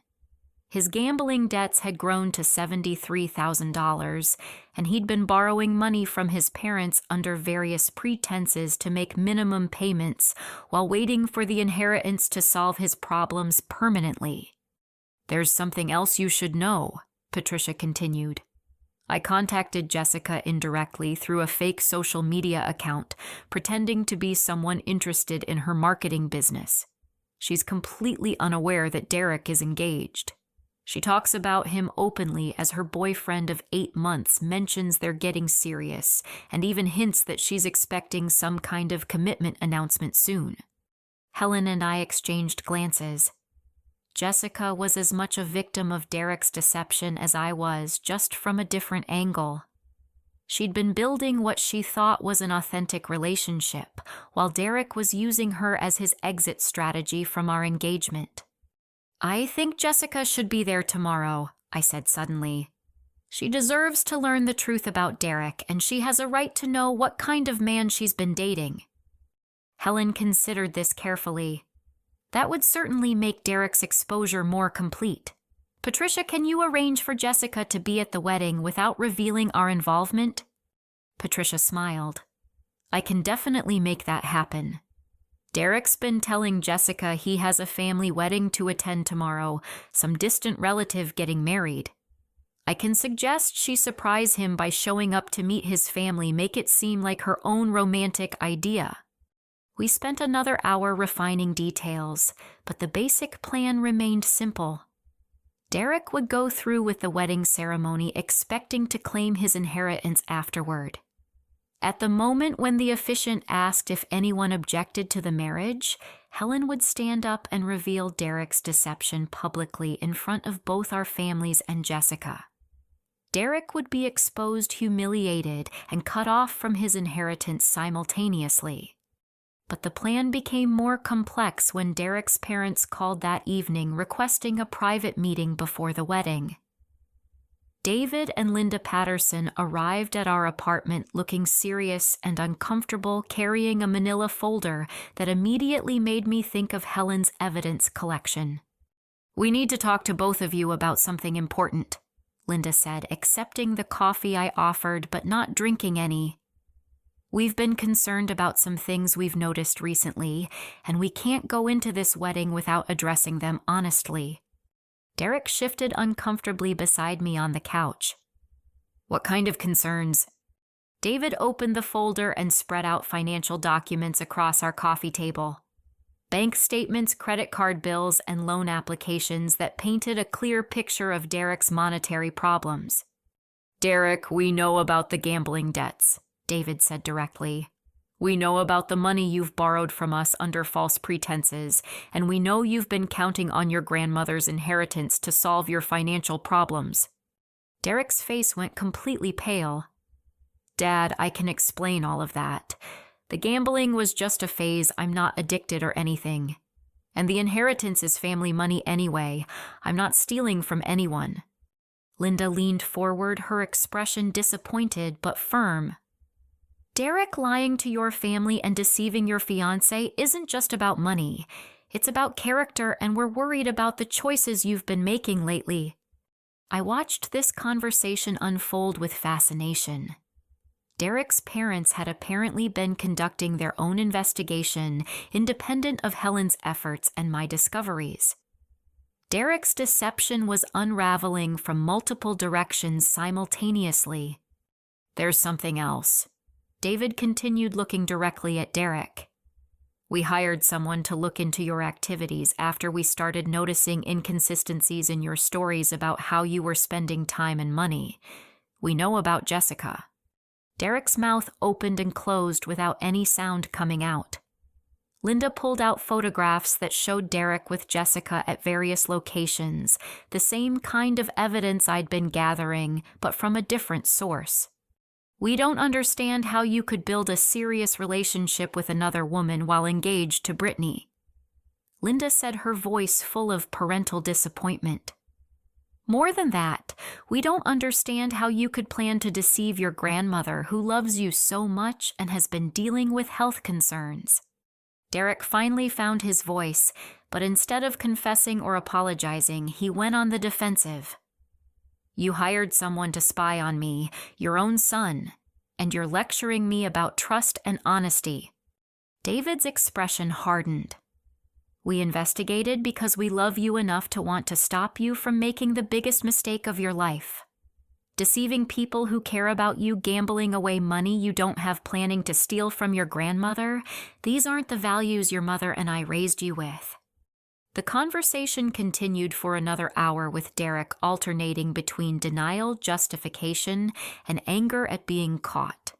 S1: His gambling debts had grown to $73,000, and he'd been borrowing money from his parents under various pretenses to make minimum payments while waiting for the inheritance to solve his problems permanently. "There's something else you should know," Patricia continued. "I contacted Jessica indirectly through a fake social media account, pretending to be someone interested in her marketing business. She's completely unaware that Derek is engaged. She talks about him openly as her boyfriend of 8 months, mentions they're getting serious, and even hints that she's expecting some kind of commitment announcement soon." Helen and I exchanged glances. Jessica was as much a victim of Derek's deception as I was, just from a different angle. She'd been building what she thought was an authentic relationship, while Derek was using her as his exit strategy from our engagement. "I think Jessica should be there tomorrow," I said suddenly. "She deserves to learn the truth about Derek, and she has a right to know what kind of man she's been dating." Helen considered this carefully. "That would certainly make Derek's exposure more complete. Patricia, can you arrange for Jessica to be at the wedding without revealing our involvement?" Patricia smiled. "I can definitely make that happen. Derek's been telling Jessica he has a family wedding to attend tomorrow, some distant relative getting married. I can suggest she surprise him by showing up to meet his family, make it seem like her own romantic idea." We spent another hour refining details, but the basic plan remained simple. Derek would go through with the wedding ceremony expecting to claim his inheritance afterward. At the moment when the officiant asked if anyone objected to the marriage, Helen would stand up and reveal Derek's deception publicly in front of both our families and Jessica. Derek would be exposed, humiliated, and cut off from his inheritance simultaneously. But the plan became more complex when Derek's parents called that evening requesting a private meeting before the wedding. David and Linda Patterson arrived at our apartment looking serious and uncomfortable, carrying a manila folder that immediately made me think of Helen's evidence collection. "We need to talk to both of you about something important," Linda said, accepting the coffee I offered but not drinking any. "We've been concerned about some things we've noticed recently, and we can't go into this wedding without addressing them honestly." Derek shifted uncomfortably beside me on the couch. "What kind of concerns?" David opened the folder and spread out financial documents across our coffee table. Bank statements, credit card bills, and loan applications that painted a clear picture of Derek's monetary problems. "Derek, we know about the gambling debts," David said directly. "We know about the money you've borrowed from us under false pretenses, and we know you've been counting on your grandmother's inheritance to solve your financial problems." Derek's face went completely pale. "Dad, I can explain all of that. The gambling was just a phase. I'm not addicted or anything. And the inheritance is family money anyway. I'm not stealing from anyone." Linda leaned forward, her expression disappointed but firm. "Derek, lying to your family and deceiving your fiancé isn't just about money. It's about character, and we're worried about the choices you've been making lately." I watched this conversation unfold with fascination. Derek's parents had apparently been conducting their own investigation, independent of Helen's efforts and my discoveries. Derek's deception was unraveling from multiple directions simultaneously. "There's something else." David continued, looking directly at Derek. "We hired someone to look into your activities after we started noticing inconsistencies in your stories about how you were spending time and money. We know about Jessica." Derek's mouth opened and closed without any sound coming out. Linda pulled out photographs that showed Derek with Jessica at various locations, the same kind of evidence I'd been gathering, but from a different source. "We don't understand how you could build a serious relationship with another woman while engaged to Britney." Linda said, her voice full of parental disappointment. "More than that, we don't understand how you could plan to deceive your grandmother, who loves you so much and has been dealing with health concerns." Derek finally found his voice, but instead of confessing or apologizing, he went on the defensive. "You hired someone to spy on me, your own son, and you're lecturing me about trust and honesty." David's expression hardened. "We investigated because we love you enough to want to stop you from making the biggest mistake of your life. Deceiving people who care about you, gambling away money you don't have, planning to steal from your grandmother, these aren't the values your mother and I raised you with." The conversation continued for another hour, with Derek alternating between denial, justification, and anger at being caught.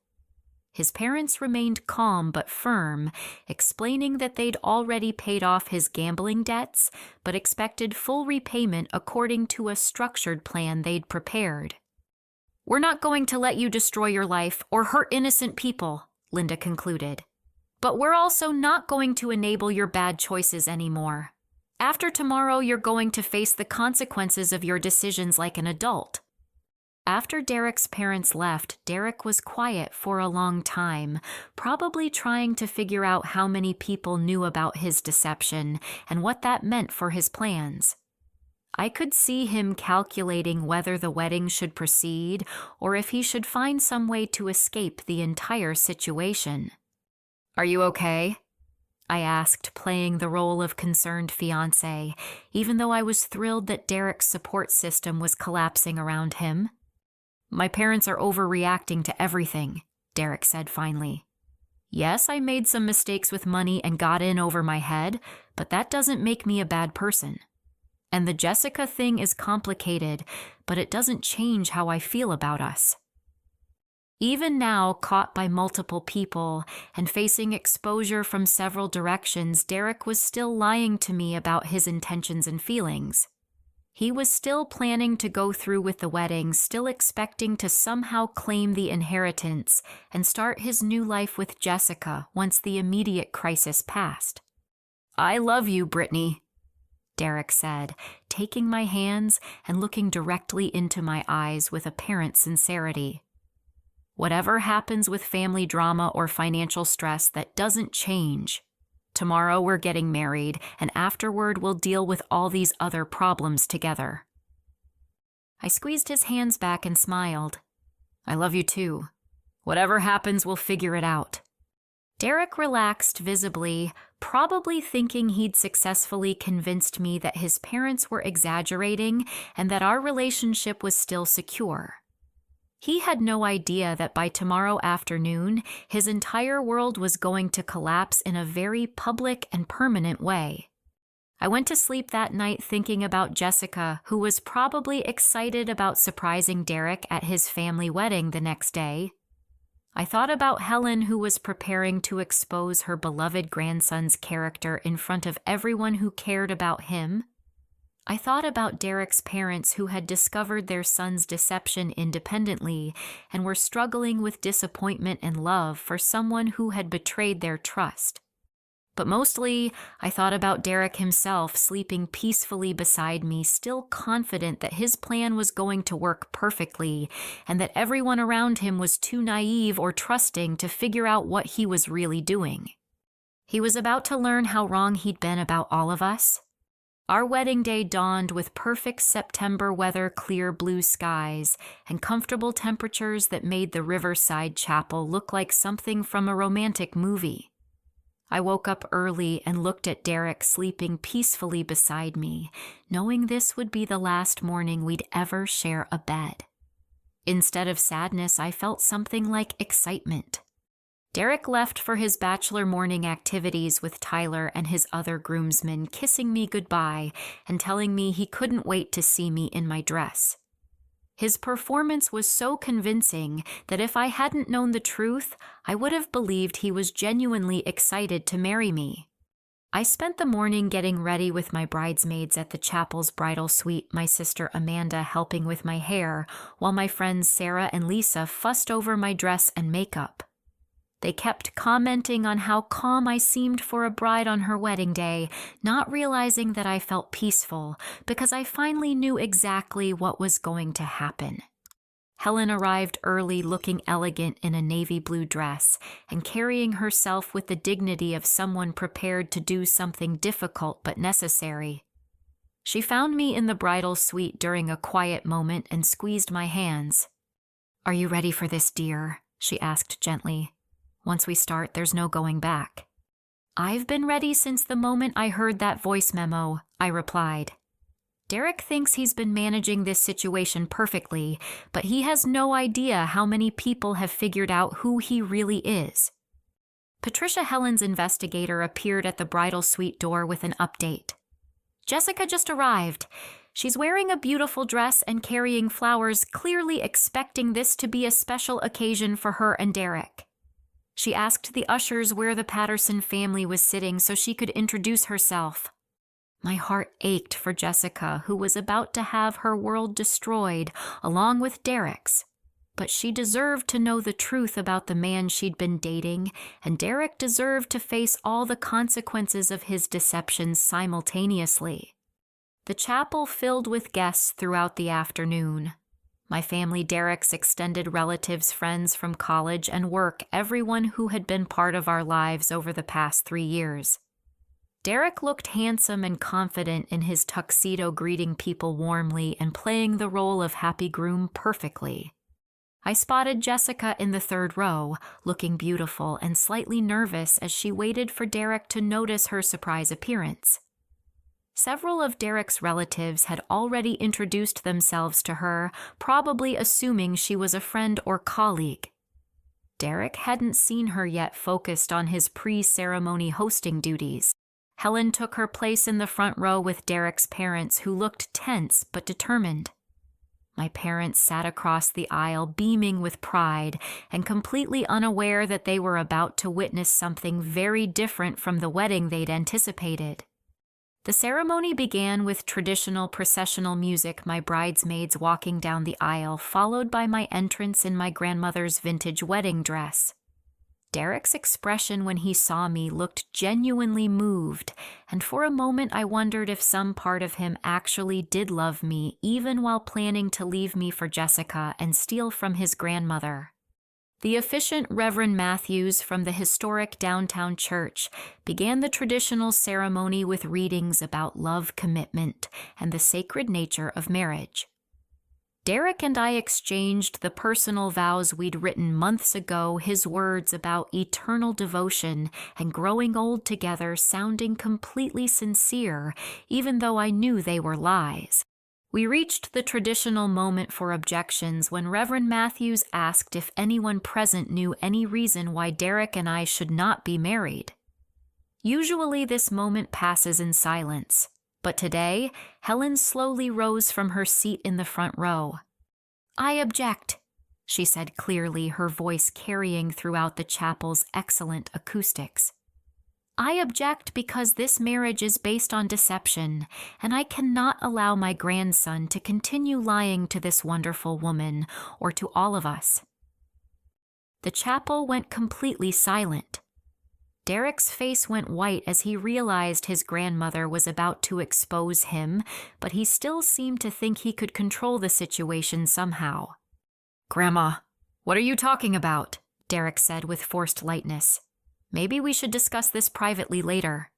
S1: His parents remained calm but firm, explaining that they'd already paid off his gambling debts, but expected full repayment according to a structured plan they'd prepared. "We're not going to let you destroy your life or hurt innocent people," Linda concluded. "But we're also not going to enable your bad choices anymore. After tomorrow, you're going to face the consequences of your decisions like an adult." After Derek's parents left, Derek was quiet for a long time, probably trying to figure out how many people knew about his deception and what that meant for his plans. I could see him calculating whether the wedding should proceed or if he should find some way to escape the entire situation. "Are you okay?" I asked, playing the role of concerned fiancé, even though I was thrilled that Derek's support system was collapsing around him. "My parents are overreacting to everything," Derek said finally. "Yes, I made some mistakes with money and got in over my head, but that doesn't make me a bad person. And the Jessica thing is complicated, but it doesn't change how I feel about us." Even now, caught by multiple people and facing exposure from several directions, Derek was still lying to me about his intentions and feelings. He was still planning to go through with the wedding, still expecting to somehow claim the inheritance and start his new life with Jessica once the immediate crisis passed. "I love you, Britney," Derek said, taking my hands and looking directly into my eyes with apparent sincerity. "Whatever happens with family drama or financial stress, that doesn't change. Tomorrow we're getting married, and afterward we'll deal with all these other problems together." I squeezed his hands back and smiled. "I love you too. Whatever happens, we'll figure it out." Derek relaxed visibly, probably thinking he'd successfully convinced me that his parents were exaggerating and that our relationship was still secure. He had no idea that by tomorrow afternoon, his entire world was going to collapse in a very public and permanent way. I went to sleep that night thinking about Jessica, who was probably excited about surprising Derek at his family wedding the next day. I thought about Helen, who was preparing to expose her beloved grandson's character in front of everyone who cared about him. I thought about Derek's parents, who had discovered their son's deception independently and were struggling with disappointment and love for someone who had betrayed their trust. But mostly, I thought about Derek himself sleeping peacefully beside me, still confident that his plan was going to work perfectly and that everyone around him was too naive or trusting to figure out what he was really doing. He was about to learn how wrong he'd been about all of us. Our wedding day dawned with perfect September weather, clear blue skies, and comfortable temperatures that made the riverside chapel look like something from a romantic movie. I woke up early and looked at Derek sleeping peacefully beside me, knowing this would be the last morning we'd ever share a bed. Instead of sadness, I felt something like excitement. Derek left for his bachelor morning activities with Tyler and his other groomsmen, kissing me goodbye and telling me he couldn't wait to see me in my dress. His performance was so convincing that if I hadn't known the truth, I would have believed he was genuinely excited to marry me. I spent the morning getting ready with my bridesmaids at the chapel's bridal suite, my sister Amanda helping with my hair, while my friends Sarah and Lisa fussed over my dress and makeup. They kept commenting on how calm I seemed for a bride on her wedding day, not realizing that I felt peaceful because I finally knew exactly what was going to happen. Helen arrived early looking elegant in a navy blue dress and carrying herself with the dignity of someone prepared to do something difficult but necessary. She found me in the bridal suite during a quiet moment and squeezed my hands. "Are you ready for this, dear?" she asked gently. "Once we start, there's no going back." "I've been ready since the moment I heard that voice memo," I replied. Derek thinks he's been managing this situation perfectly, but he has no idea how many people have figured out who he really is. Patricia, Helen's investigator, appeared at the bridal suite door with an update. "Jessica just arrived. She's wearing a beautiful dress and carrying flowers, clearly expecting this to be a special occasion for her and Derek. She asked the ushers where the Patterson family was sitting so she could introduce herself." My heart ached for Jessica, who was about to have her world destroyed, along with Derek's. But she deserved to know the truth about the man she'd been dating, and Derek deserved to face all the consequences of his deception simultaneously. The chapel filled with guests throughout the afternoon. My family, Derek's extended relatives, friends from college and work, everyone who had been part of our lives over the past 3 years. Derek looked handsome and confident in his tuxedo, greeting people warmly and playing the role of happy groom perfectly. I spotted Jessica in the third row, looking beautiful and slightly nervous as she waited for Derek to notice her surprise appearance. Several of Derek's relatives had already introduced themselves to her, probably assuming she was a friend or colleague. Derek hadn't seen her yet, focused on his pre-ceremony hosting duties. Helen took her place in the front row with Derek's parents, who looked tense but determined. My parents sat across the aisle, beaming with pride and completely unaware that they were about to witness something very different from the wedding they'd anticipated. The ceremony began with traditional processional music, my bridesmaids walking down the aisle, followed by my entrance in my grandmother's vintage wedding dress. Derek's expression when he saw me looked genuinely moved, and for a moment I wondered if some part of him actually did love me, even while planning to leave me for Jessica and steal from his grandmother. The efficient Reverend Matthews from the historic downtown church began the traditional ceremony with readings about love, commitment, and the sacred nature of marriage. Derek and I exchanged the personal vows we'd written months ago, his words about eternal devotion and growing old together sounding completely sincere, even though I knew they were lies. We reached the traditional moment for objections when Reverend Matthews asked if anyone present knew any reason why Derek and I should not be married. Usually this moment passes in silence, but today, Helen slowly rose from her seat in the front row. "I object," she said clearly, her voice carrying throughout the chapel's excellent acoustics. "I object because this marriage is based on deception, and I cannot allow my grandson to continue lying to this wonderful woman or to all of us." The chapel went completely silent. Derek's face went white as he realized his grandmother was about to expose him, but he still seemed to think he could control the situation somehow. "Grandma, what are you talking about?" Derek said with forced lightness. "Maybe we should discuss this privately later."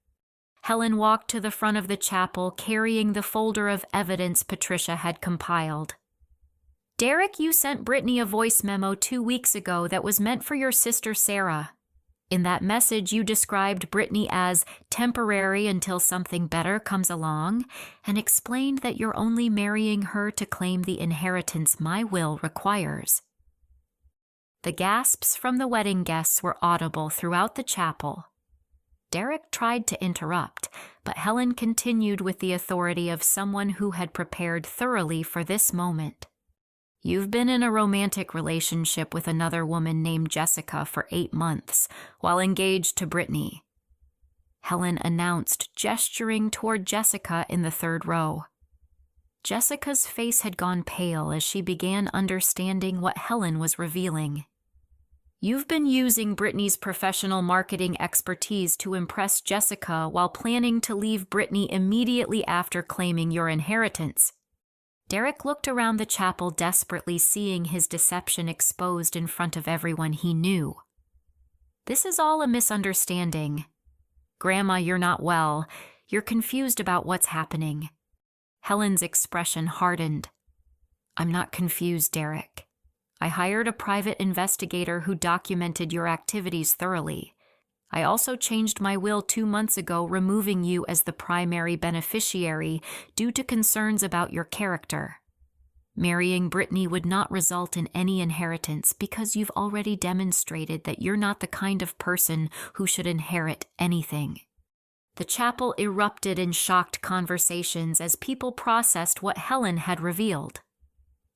S1: Helen walked to the front of the chapel carrying the folder of evidence Patricia had compiled. "Derek, you sent Britney a voice memo 2 weeks ago that was meant for your sister Sarah. In that message, you described Britney as temporary until something better comes along and explained that you're only marrying her to claim the inheritance my will requires." The gasps from the wedding guests were audible throughout the chapel. Derek tried to interrupt, but Helen continued with the authority of someone who had prepared thoroughly for this moment. "You've been in a romantic relationship with another woman named Jessica for 8 months, while engaged to Britney," Helen announced, gesturing toward Jessica in the third row. Jessica's face had gone pale as she began understanding what Helen was revealing. "You've been using Britney's professional marketing expertise to impress Jessica while planning to leave Britney immediately after claiming your inheritance." Derek looked around the chapel desperately, seeing his deception exposed in front of everyone he knew. "This is all a misunderstanding. Grandma, you're not well. You're confused about what's happening." Helen's expression hardened. "I'm not confused, Derek. I hired a private investigator who documented your activities thoroughly. I also changed my will 2 months ago, removing you as the primary beneficiary due to concerns about your character. Marrying Britney would not result in any inheritance because you've already demonstrated that you're not the kind of person who should inherit anything." The chapel erupted in shocked conversations as people processed what Helen had revealed.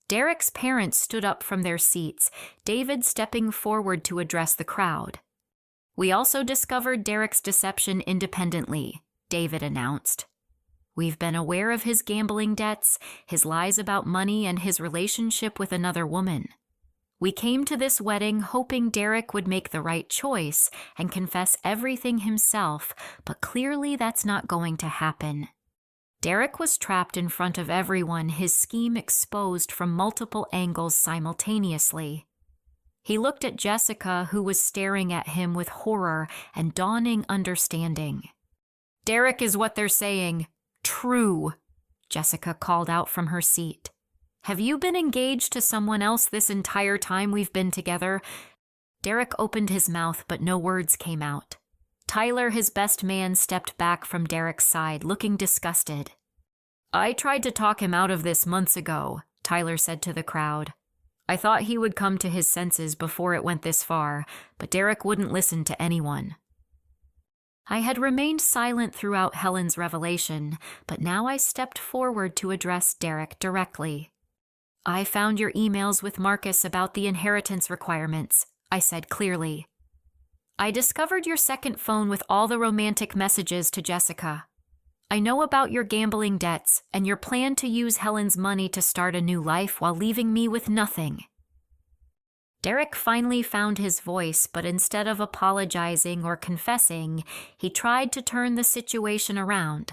S1: Derek's parents stood up from their seats, David stepping forward to address the crowd. "We also discovered Derek's deception independently," David announced. "We've been aware of his gambling debts, his lies about money, and his relationship with another woman. We came to this wedding hoping Derek would make the right choice and confess everything himself, but clearly that's not going to happen." Derek was trapped in front of everyone, his scheme exposed from multiple angles simultaneously. He looked at Jessica, who was staring at him with horror and dawning understanding. "Derek is what they're saying. True," Jessica called out from her seat. "Have you been engaged to someone else this entire time we've been together?" Derek opened his mouth, but no words came out. Tyler, his best man, stepped back from Derek's side, looking disgusted. "I tried to talk him out of this months ago," Tyler said to the crowd. "I thought he would come to his senses before it went this far, but Derek wouldn't listen to anyone." I had remained silent throughout Helen's revelation, but now I stepped forward to address Derek directly. "I found your emails with Marcus about the inheritance requirements," I said clearly. "I discovered your second phone with all the romantic messages to Jessica. I know about your gambling debts and your plan to use Helen's money to start a new life while leaving me with nothing." Derek finally found his voice, but instead of apologizing or confessing, he tried to turn the situation around.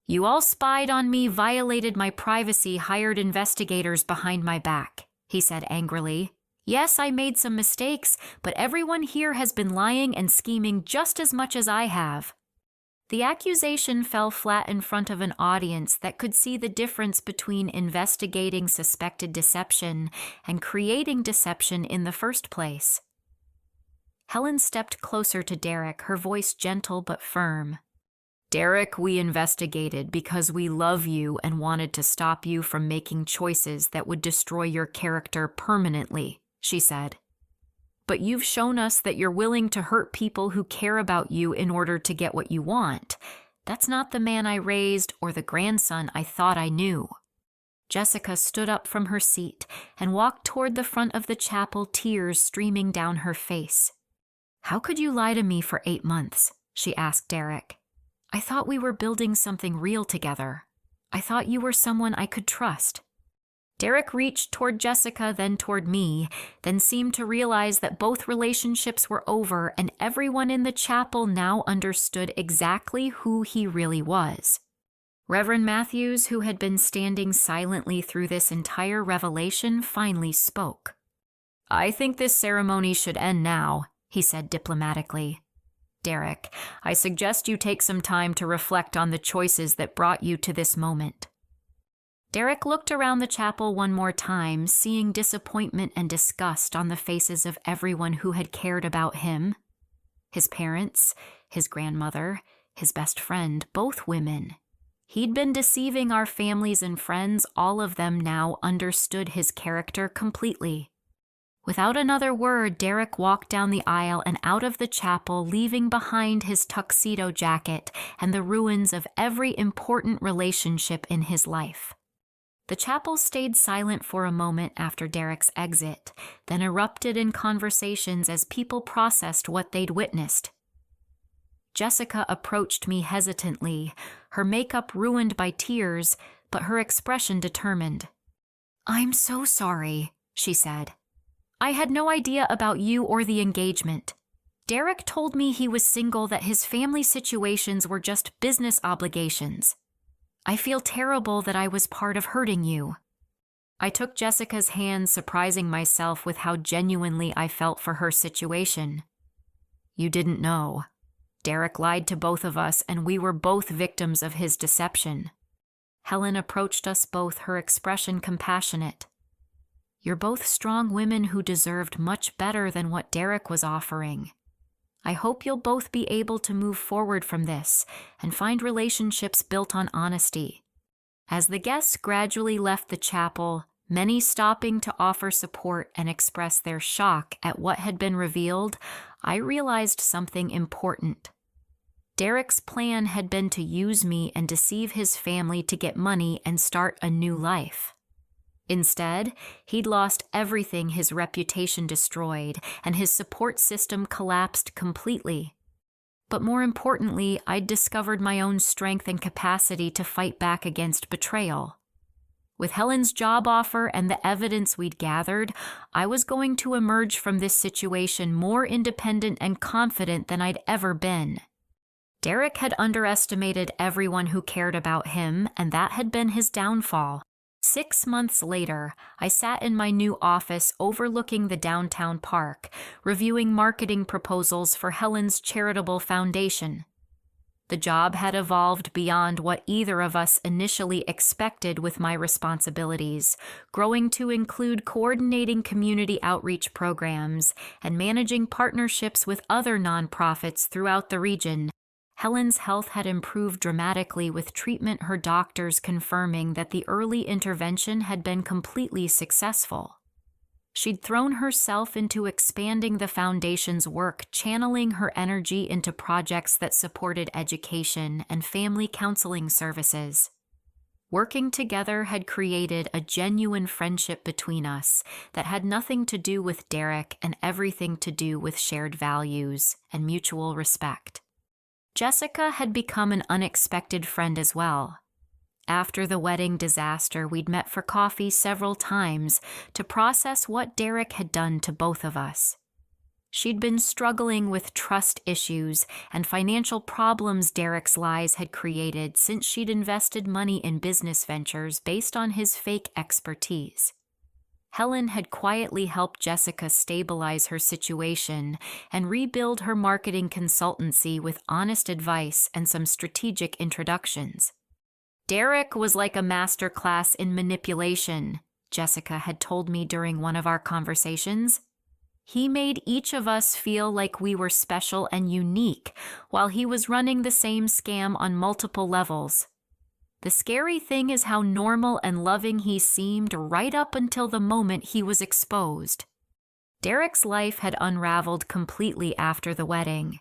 S1: "You all spied on me, violated my privacy, hired investigators behind my back," he said angrily. "Yes, I made some mistakes, but everyone here has been lying and scheming just as much as I have." The accusation fell flat in front of an audience that could see the difference between investigating suspected deception and creating deception in the first place. Helen stepped closer to Derek, her voice gentle but firm. Derek, we investigated because we love you and wanted to stop you from making choices that would destroy your character permanently, she said. But you've shown us that you're willing to hurt people who care about you in order to get what you want. That's not the man I raised or the grandson I thought I knew. Jessica stood up from her seat and walked toward the front of the chapel, tears streaming down her face. How could you lie to me for 8 months? She asked Derek. I thought we were building something real together. I thought you were someone I could trust. Derek reached toward Jessica, then toward me, then seemed to realize that both relationships were over and everyone in the chapel now understood exactly who he really was. Reverend Matthews, who had been standing silently through this entire revelation, finally spoke. I think this ceremony should end now, he said diplomatically. Derek, I suggest you take some time to reflect on the choices that brought you to this moment. Derek looked around the chapel one more time, seeing disappointment and disgust on the faces of everyone who had cared about him. His parents, his grandmother, his best friend, both women. He'd been deceiving our families and friends, all of them now understood his character completely. Without another word, Derek walked down the aisle and out of the chapel, leaving behind his tuxedo jacket and the ruins of every important relationship in his life. The chapel stayed silent for a moment after Derek's exit, then erupted in conversations as people processed what they'd witnessed. Jessica approached me hesitantly, her makeup ruined by tears, but her expression determined. I'm so sorry, she said. I had no idea about you or the engagement. Derek told me he was single, that his family situations were just business obligations. I feel terrible that I was part of hurting you. I took Jessica's hand, surprising myself with how genuinely I felt for her situation. You didn't know. Derek lied to both of us, and we were both victims of his deception. Helen approached us both, her expression compassionate. You're both strong women who deserved much better than what Derek was offering. I hope you'll both be able to move forward from this and find relationships built on honesty. As the guests gradually left the chapel, many stopping to offer support and express their shock at what had been revealed, I realized something important. Derek's plan had been to use me and deceive his family to get money and start a new life. Instead, he'd lost everything, his reputation destroyed, and his support system collapsed completely. But more importantly, I'd discovered my own strength and capacity to fight back against betrayal. With Helen's job offer and the evidence we'd gathered, I was going to emerge from this situation more independent and confident than I'd ever been. Derek had underestimated everyone who cared about him, and that had been his downfall. 6 months later, I sat in my new office overlooking the downtown park, reviewing marketing proposals for Helen's charitable foundation. The job had evolved beyond what either of us initially expected with my responsibilities, growing to include coordinating community outreach programs and managing partnerships with other nonprofits throughout the region. Helen's health had improved dramatically, with treatment her doctors confirming that the early intervention had been completely successful. She'd thrown herself into expanding the foundation's work, channeling her energy into projects that supported education and family counseling services. Working together had created a genuine friendship between us that had nothing to do with Derek and everything to do with shared values and mutual respect. Jessica had become an unexpected friend as well. After the wedding disaster, we'd met for coffee several times to process what Derek had done to both of us. She'd been struggling with trust issues and financial problems Derek's lies had created since she'd invested money in business ventures based on his fake expertise. Helen had quietly helped Jessica stabilize her situation and rebuild her marketing consultancy with honest advice and some strategic introductions. Derek was like a masterclass in manipulation, Jessica had told me during one of our conversations. He made each of us feel like we were special and unique while he was running the same scam on multiple levels. The scary thing is how normal and loving he seemed right up until the moment he was exposed. Derek's life had unraveled completely after the wedding.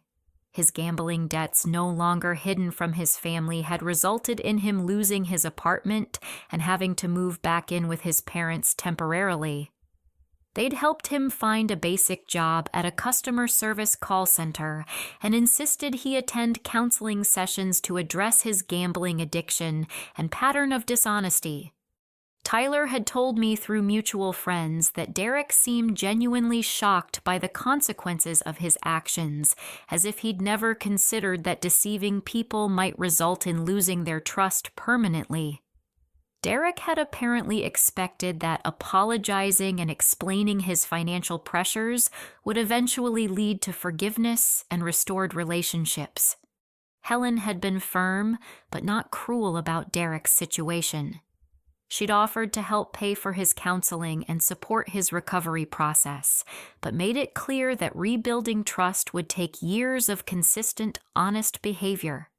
S1: His gambling debts, no longer hidden from his family, had resulted in him losing his apartment and having to move back in with his parents temporarily. They'd helped him find a basic job at a customer service call center and insisted he attend counseling sessions to address his gambling addiction and pattern of dishonesty. Tyler had told me through mutual friends that Derek seemed genuinely shocked by the consequences of his actions, as if he'd never considered that deceiving people might result in losing their trust permanently. Derek had apparently expected that apologizing and explaining his financial pressures would eventually lead to forgiveness and restored relationships. Helen had been firm, but not cruel about Derek's situation. She'd offered to help pay for his counseling and support his recovery process, but made it clear that rebuilding trust would take years of consistent, honest behavior.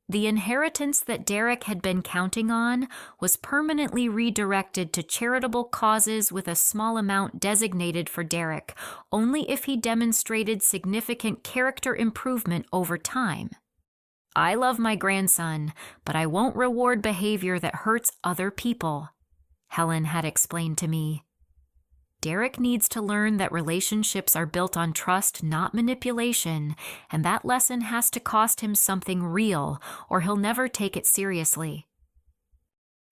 S1: The inheritance that Derek had been counting on was permanently redirected to charitable causes with a small amount designated for Derek only if he demonstrated significant character improvement over time. I love my grandson, but I won't reward behavior that hurts other people, Helen had explained to me. Derek needs to learn that relationships are built on trust, not manipulation, and that lesson has to cost him something real, or he'll never take it seriously.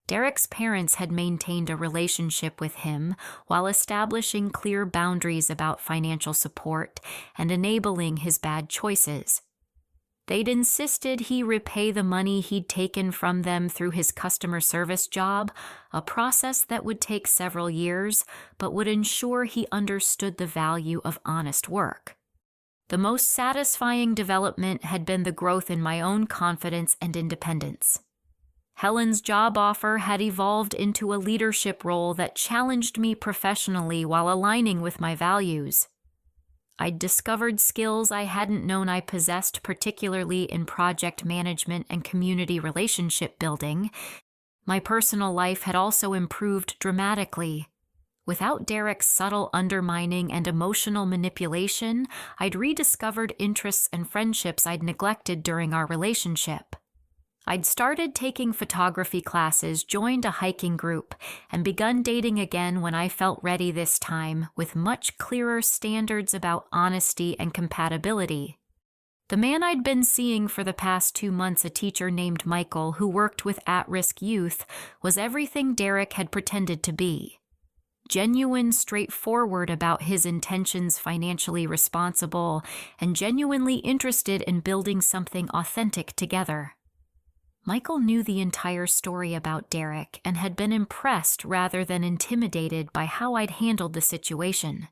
S1: Derek's parents had maintained a relationship with him while establishing clear boundaries about financial support and enabling his bad choices. They'd insisted he repay the money he'd taken from them through his customer service job, a process that would take several years, but would ensure he understood the value of honest work. The most satisfying development had been the growth in my own confidence and independence. Helen's job offer had evolved into a leadership role that challenged me professionally while aligning with my values. I'd discovered skills I hadn't known I possessed, particularly in project management and community relationship building. My personal life had also improved dramatically. Without Derek's subtle undermining and emotional manipulation, I'd rediscovered interests and friendships I'd neglected during our relationship. I'd started taking photography classes, joined a hiking group, and begun dating again when I felt ready this time, with much clearer standards about honesty and compatibility. The man I'd been seeing for the past 2 months, a teacher named Michael who worked with at-risk youth, was everything Derek had pretended to be. Genuine, straightforward about his intentions, financially responsible, and genuinely interested in building something authentic together. Michael knew the entire story about Derek and had been impressed rather than intimidated by how I'd handled the situation.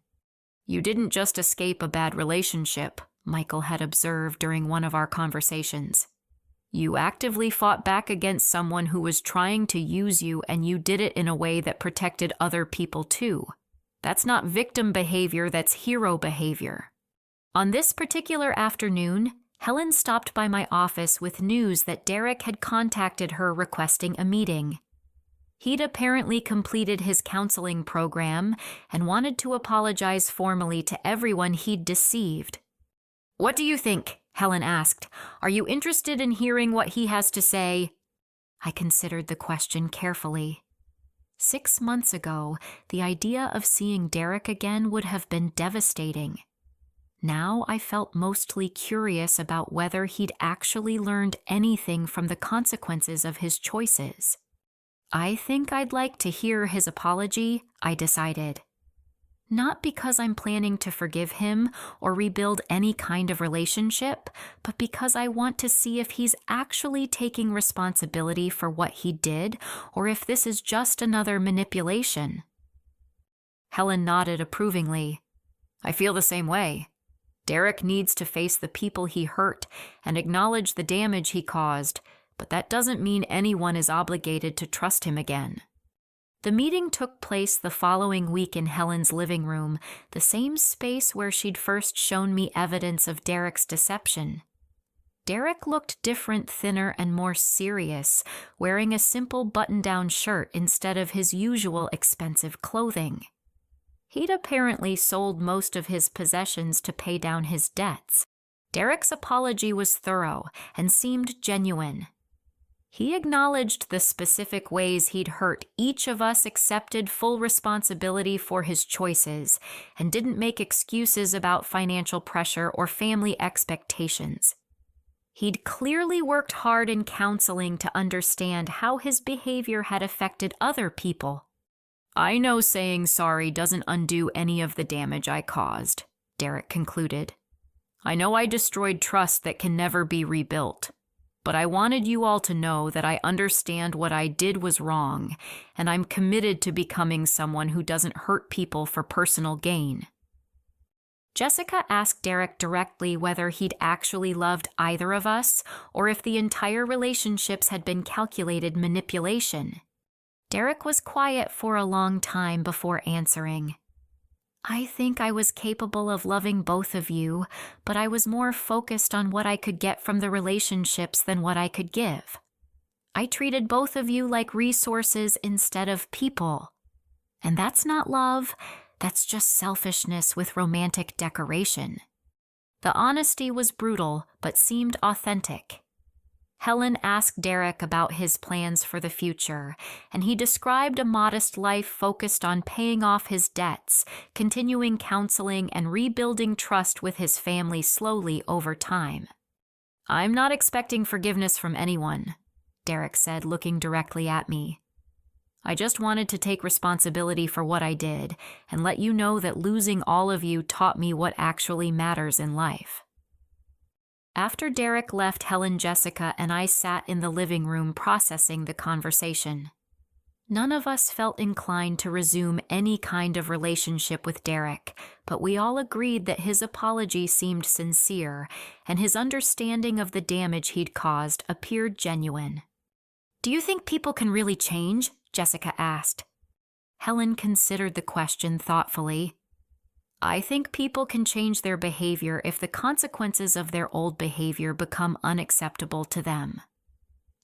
S1: "You didn't just escape a bad relationship," Michael had observed during one of our conversations. "You actively fought back against someone who was trying to use you, and you did it in a way that protected other people too. That's not victim behavior, that's hero behavior." On this particular afternoon, Helen stopped by my office with news that Derek had contacted her requesting a meeting. He'd apparently completed his counseling program and wanted to apologize formally to everyone he'd deceived. "What do you think?" Helen asked. "Are you interested in hearing what he has to say?" I considered the question carefully. 6 months ago, the idea of seeing Derek again would have been devastating. Now I felt mostly curious about whether he'd actually learned anything from the consequences of his choices. I think I'd like to hear his apology, I decided. Not because I'm planning to forgive him or rebuild any kind of relationship, but because I want to see if he's actually taking responsibility for what he did or if this is just another manipulation. Helen nodded approvingly. "I feel the same way. Derek needs to face the people he hurt and acknowledge the damage he caused, but that doesn't mean anyone is obligated to trust him again." The meeting took place the following week in Helen's living room, the same space where she'd first shown me evidence of Derek's deception. Derek looked different, thinner, and more serious, wearing a simple button-down shirt instead of his usual expensive clothing. He'd apparently sold most of his possessions to pay down his debts. Derek's apology was thorough and seemed genuine. He acknowledged the specific ways he'd hurt each of us, accepted full responsibility for his choices, and didn't make excuses about financial pressure or family expectations. He'd clearly worked hard in counseling to understand how his behavior had affected other people. "I know saying sorry doesn't undo any of the damage I caused," Derek concluded. "I know I destroyed trust that can never be rebuilt. But I wanted you all to know that I understand what I did was wrong, and I'm committed to becoming someone who doesn't hurt people for personal gain." Jessica asked Derek directly whether he'd actually loved either of us, or if the entire relationships had been calculated manipulation. Derek was quiet for a long time before answering. "I think I was capable of loving both of you, but I was more focused on what I could get from the relationships than what I could give. I treated both of you like resources instead of people. And that's not love, that's just selfishness with romantic decoration." The honesty was brutal, but seemed authentic. Helen asked Derek about his plans for the future, and he described a modest life focused on paying off his debts, continuing counseling, and rebuilding trust with his family slowly over time. "I'm not expecting forgiveness from anyone," Derek said, looking directly at me. "I just wanted to take responsibility for what I did and let you know that losing all of you taught me what actually matters in life." After Derek left, Helen, Jessica, and I sat in the living room processing the conversation. None of us felt inclined to resume any kind of relationship with Derek, but we all agreed that his apology seemed sincere, and his understanding of the damage he'd caused appeared genuine. "Do you think people can really change?" Jessica asked. Helen considered the question thoughtfully. "I think people can change their behavior if the consequences of their old behavior become unacceptable to them.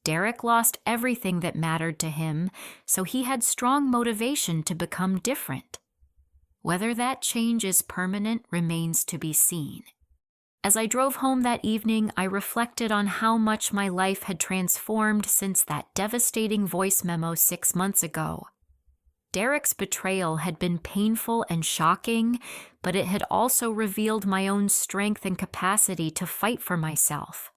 S1: Derek lost everything that mattered to him, so he had strong motivation to become different. Whether that change is permanent remains to be seen." As I drove home that evening, I reflected on how much my life had transformed since that devastating voice memo 6 months ago. Derek's betrayal had been painful and shocking, but it had also revealed my own strength and capacity to fight for myself.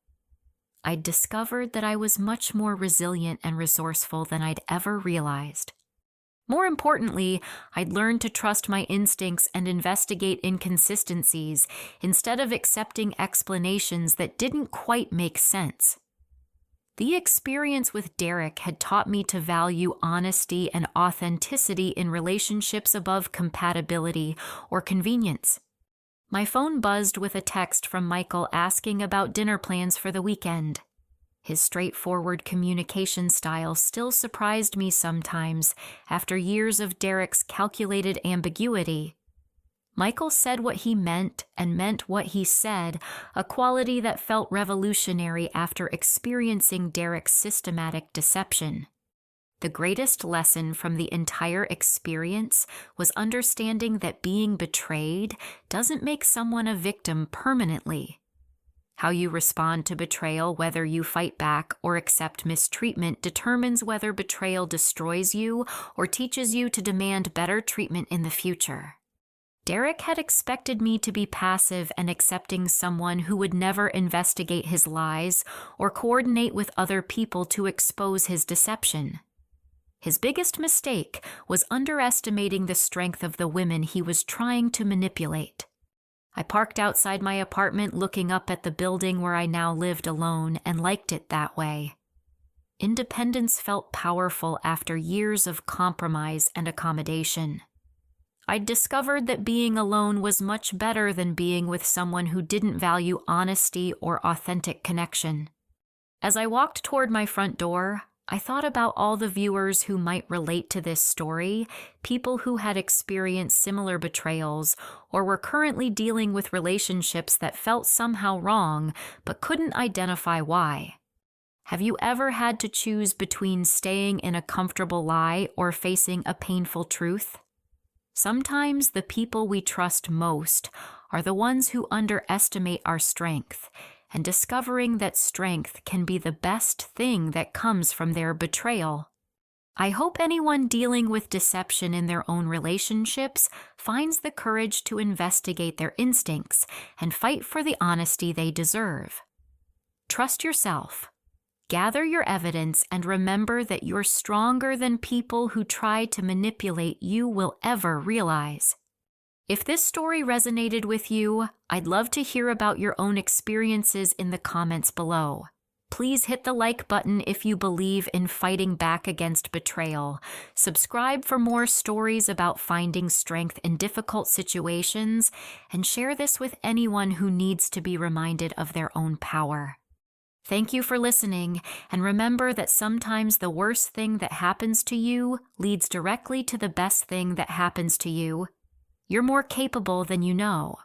S1: I'd discovered that I was much more resilient and resourceful than I'd ever realized. More importantly, I'd learned to trust my instincts and investigate inconsistencies instead of accepting explanations that didn't quite make sense. The experience with Derek had taught me to value honesty and authenticity in relationships above compatibility or convenience. My phone buzzed with a text from Michael asking about dinner plans for the weekend. His straightforward communication style still surprised me sometimes after years of Derek's calculated ambiguity. Michael said what he meant and meant what he said, a quality that felt revolutionary after experiencing Derek's systematic deception. The greatest lesson from the entire experience was understanding that being betrayed doesn't make someone a victim permanently. How you respond to betrayal, whether you fight back or accept mistreatment, determines whether betrayal destroys you or teaches you to demand better treatment in the future. Derek had expected me to be passive and accepting someone who would never investigate his lies or coordinate with other people to expose his deception. His biggest mistake was underestimating the strength of the women he was trying to manipulate. I parked outside my apartment looking up at the building where I now lived alone and liked it that way. Independence felt powerful after years of compromise and accommodation. I'd discovered that being alone was much better than being with someone who didn't value honesty or authentic connection. As I walked toward my front door, I thought about all the viewers who might relate to this story, people who had experienced similar betrayals or were currently dealing with relationships that felt somehow wrong but couldn't identify why. Have you ever had to choose between staying in a comfortable lie or facing a painful truth? Sometimes the people we trust most are the ones who underestimate our strength, and discovering that strength can be the best thing that comes from their betrayal. I hope anyone dealing with deception in their own relationships finds the courage to investigate their instincts and fight for the honesty they deserve. Trust yourself. Gather your evidence and remember that you're stronger than people who try to manipulate you will ever realize. If this story resonated with you, I'd love to hear about your own experiences in the comments below. Please hit the like button if you believe in fighting back against betrayal. Subscribe for more stories about finding strength in difficult situations, and share this with anyone who needs to be reminded of their own power. Thank you for listening, and remember that sometimes the worst thing that happens to you leads directly to the best thing that happens to you. You're more capable than you know.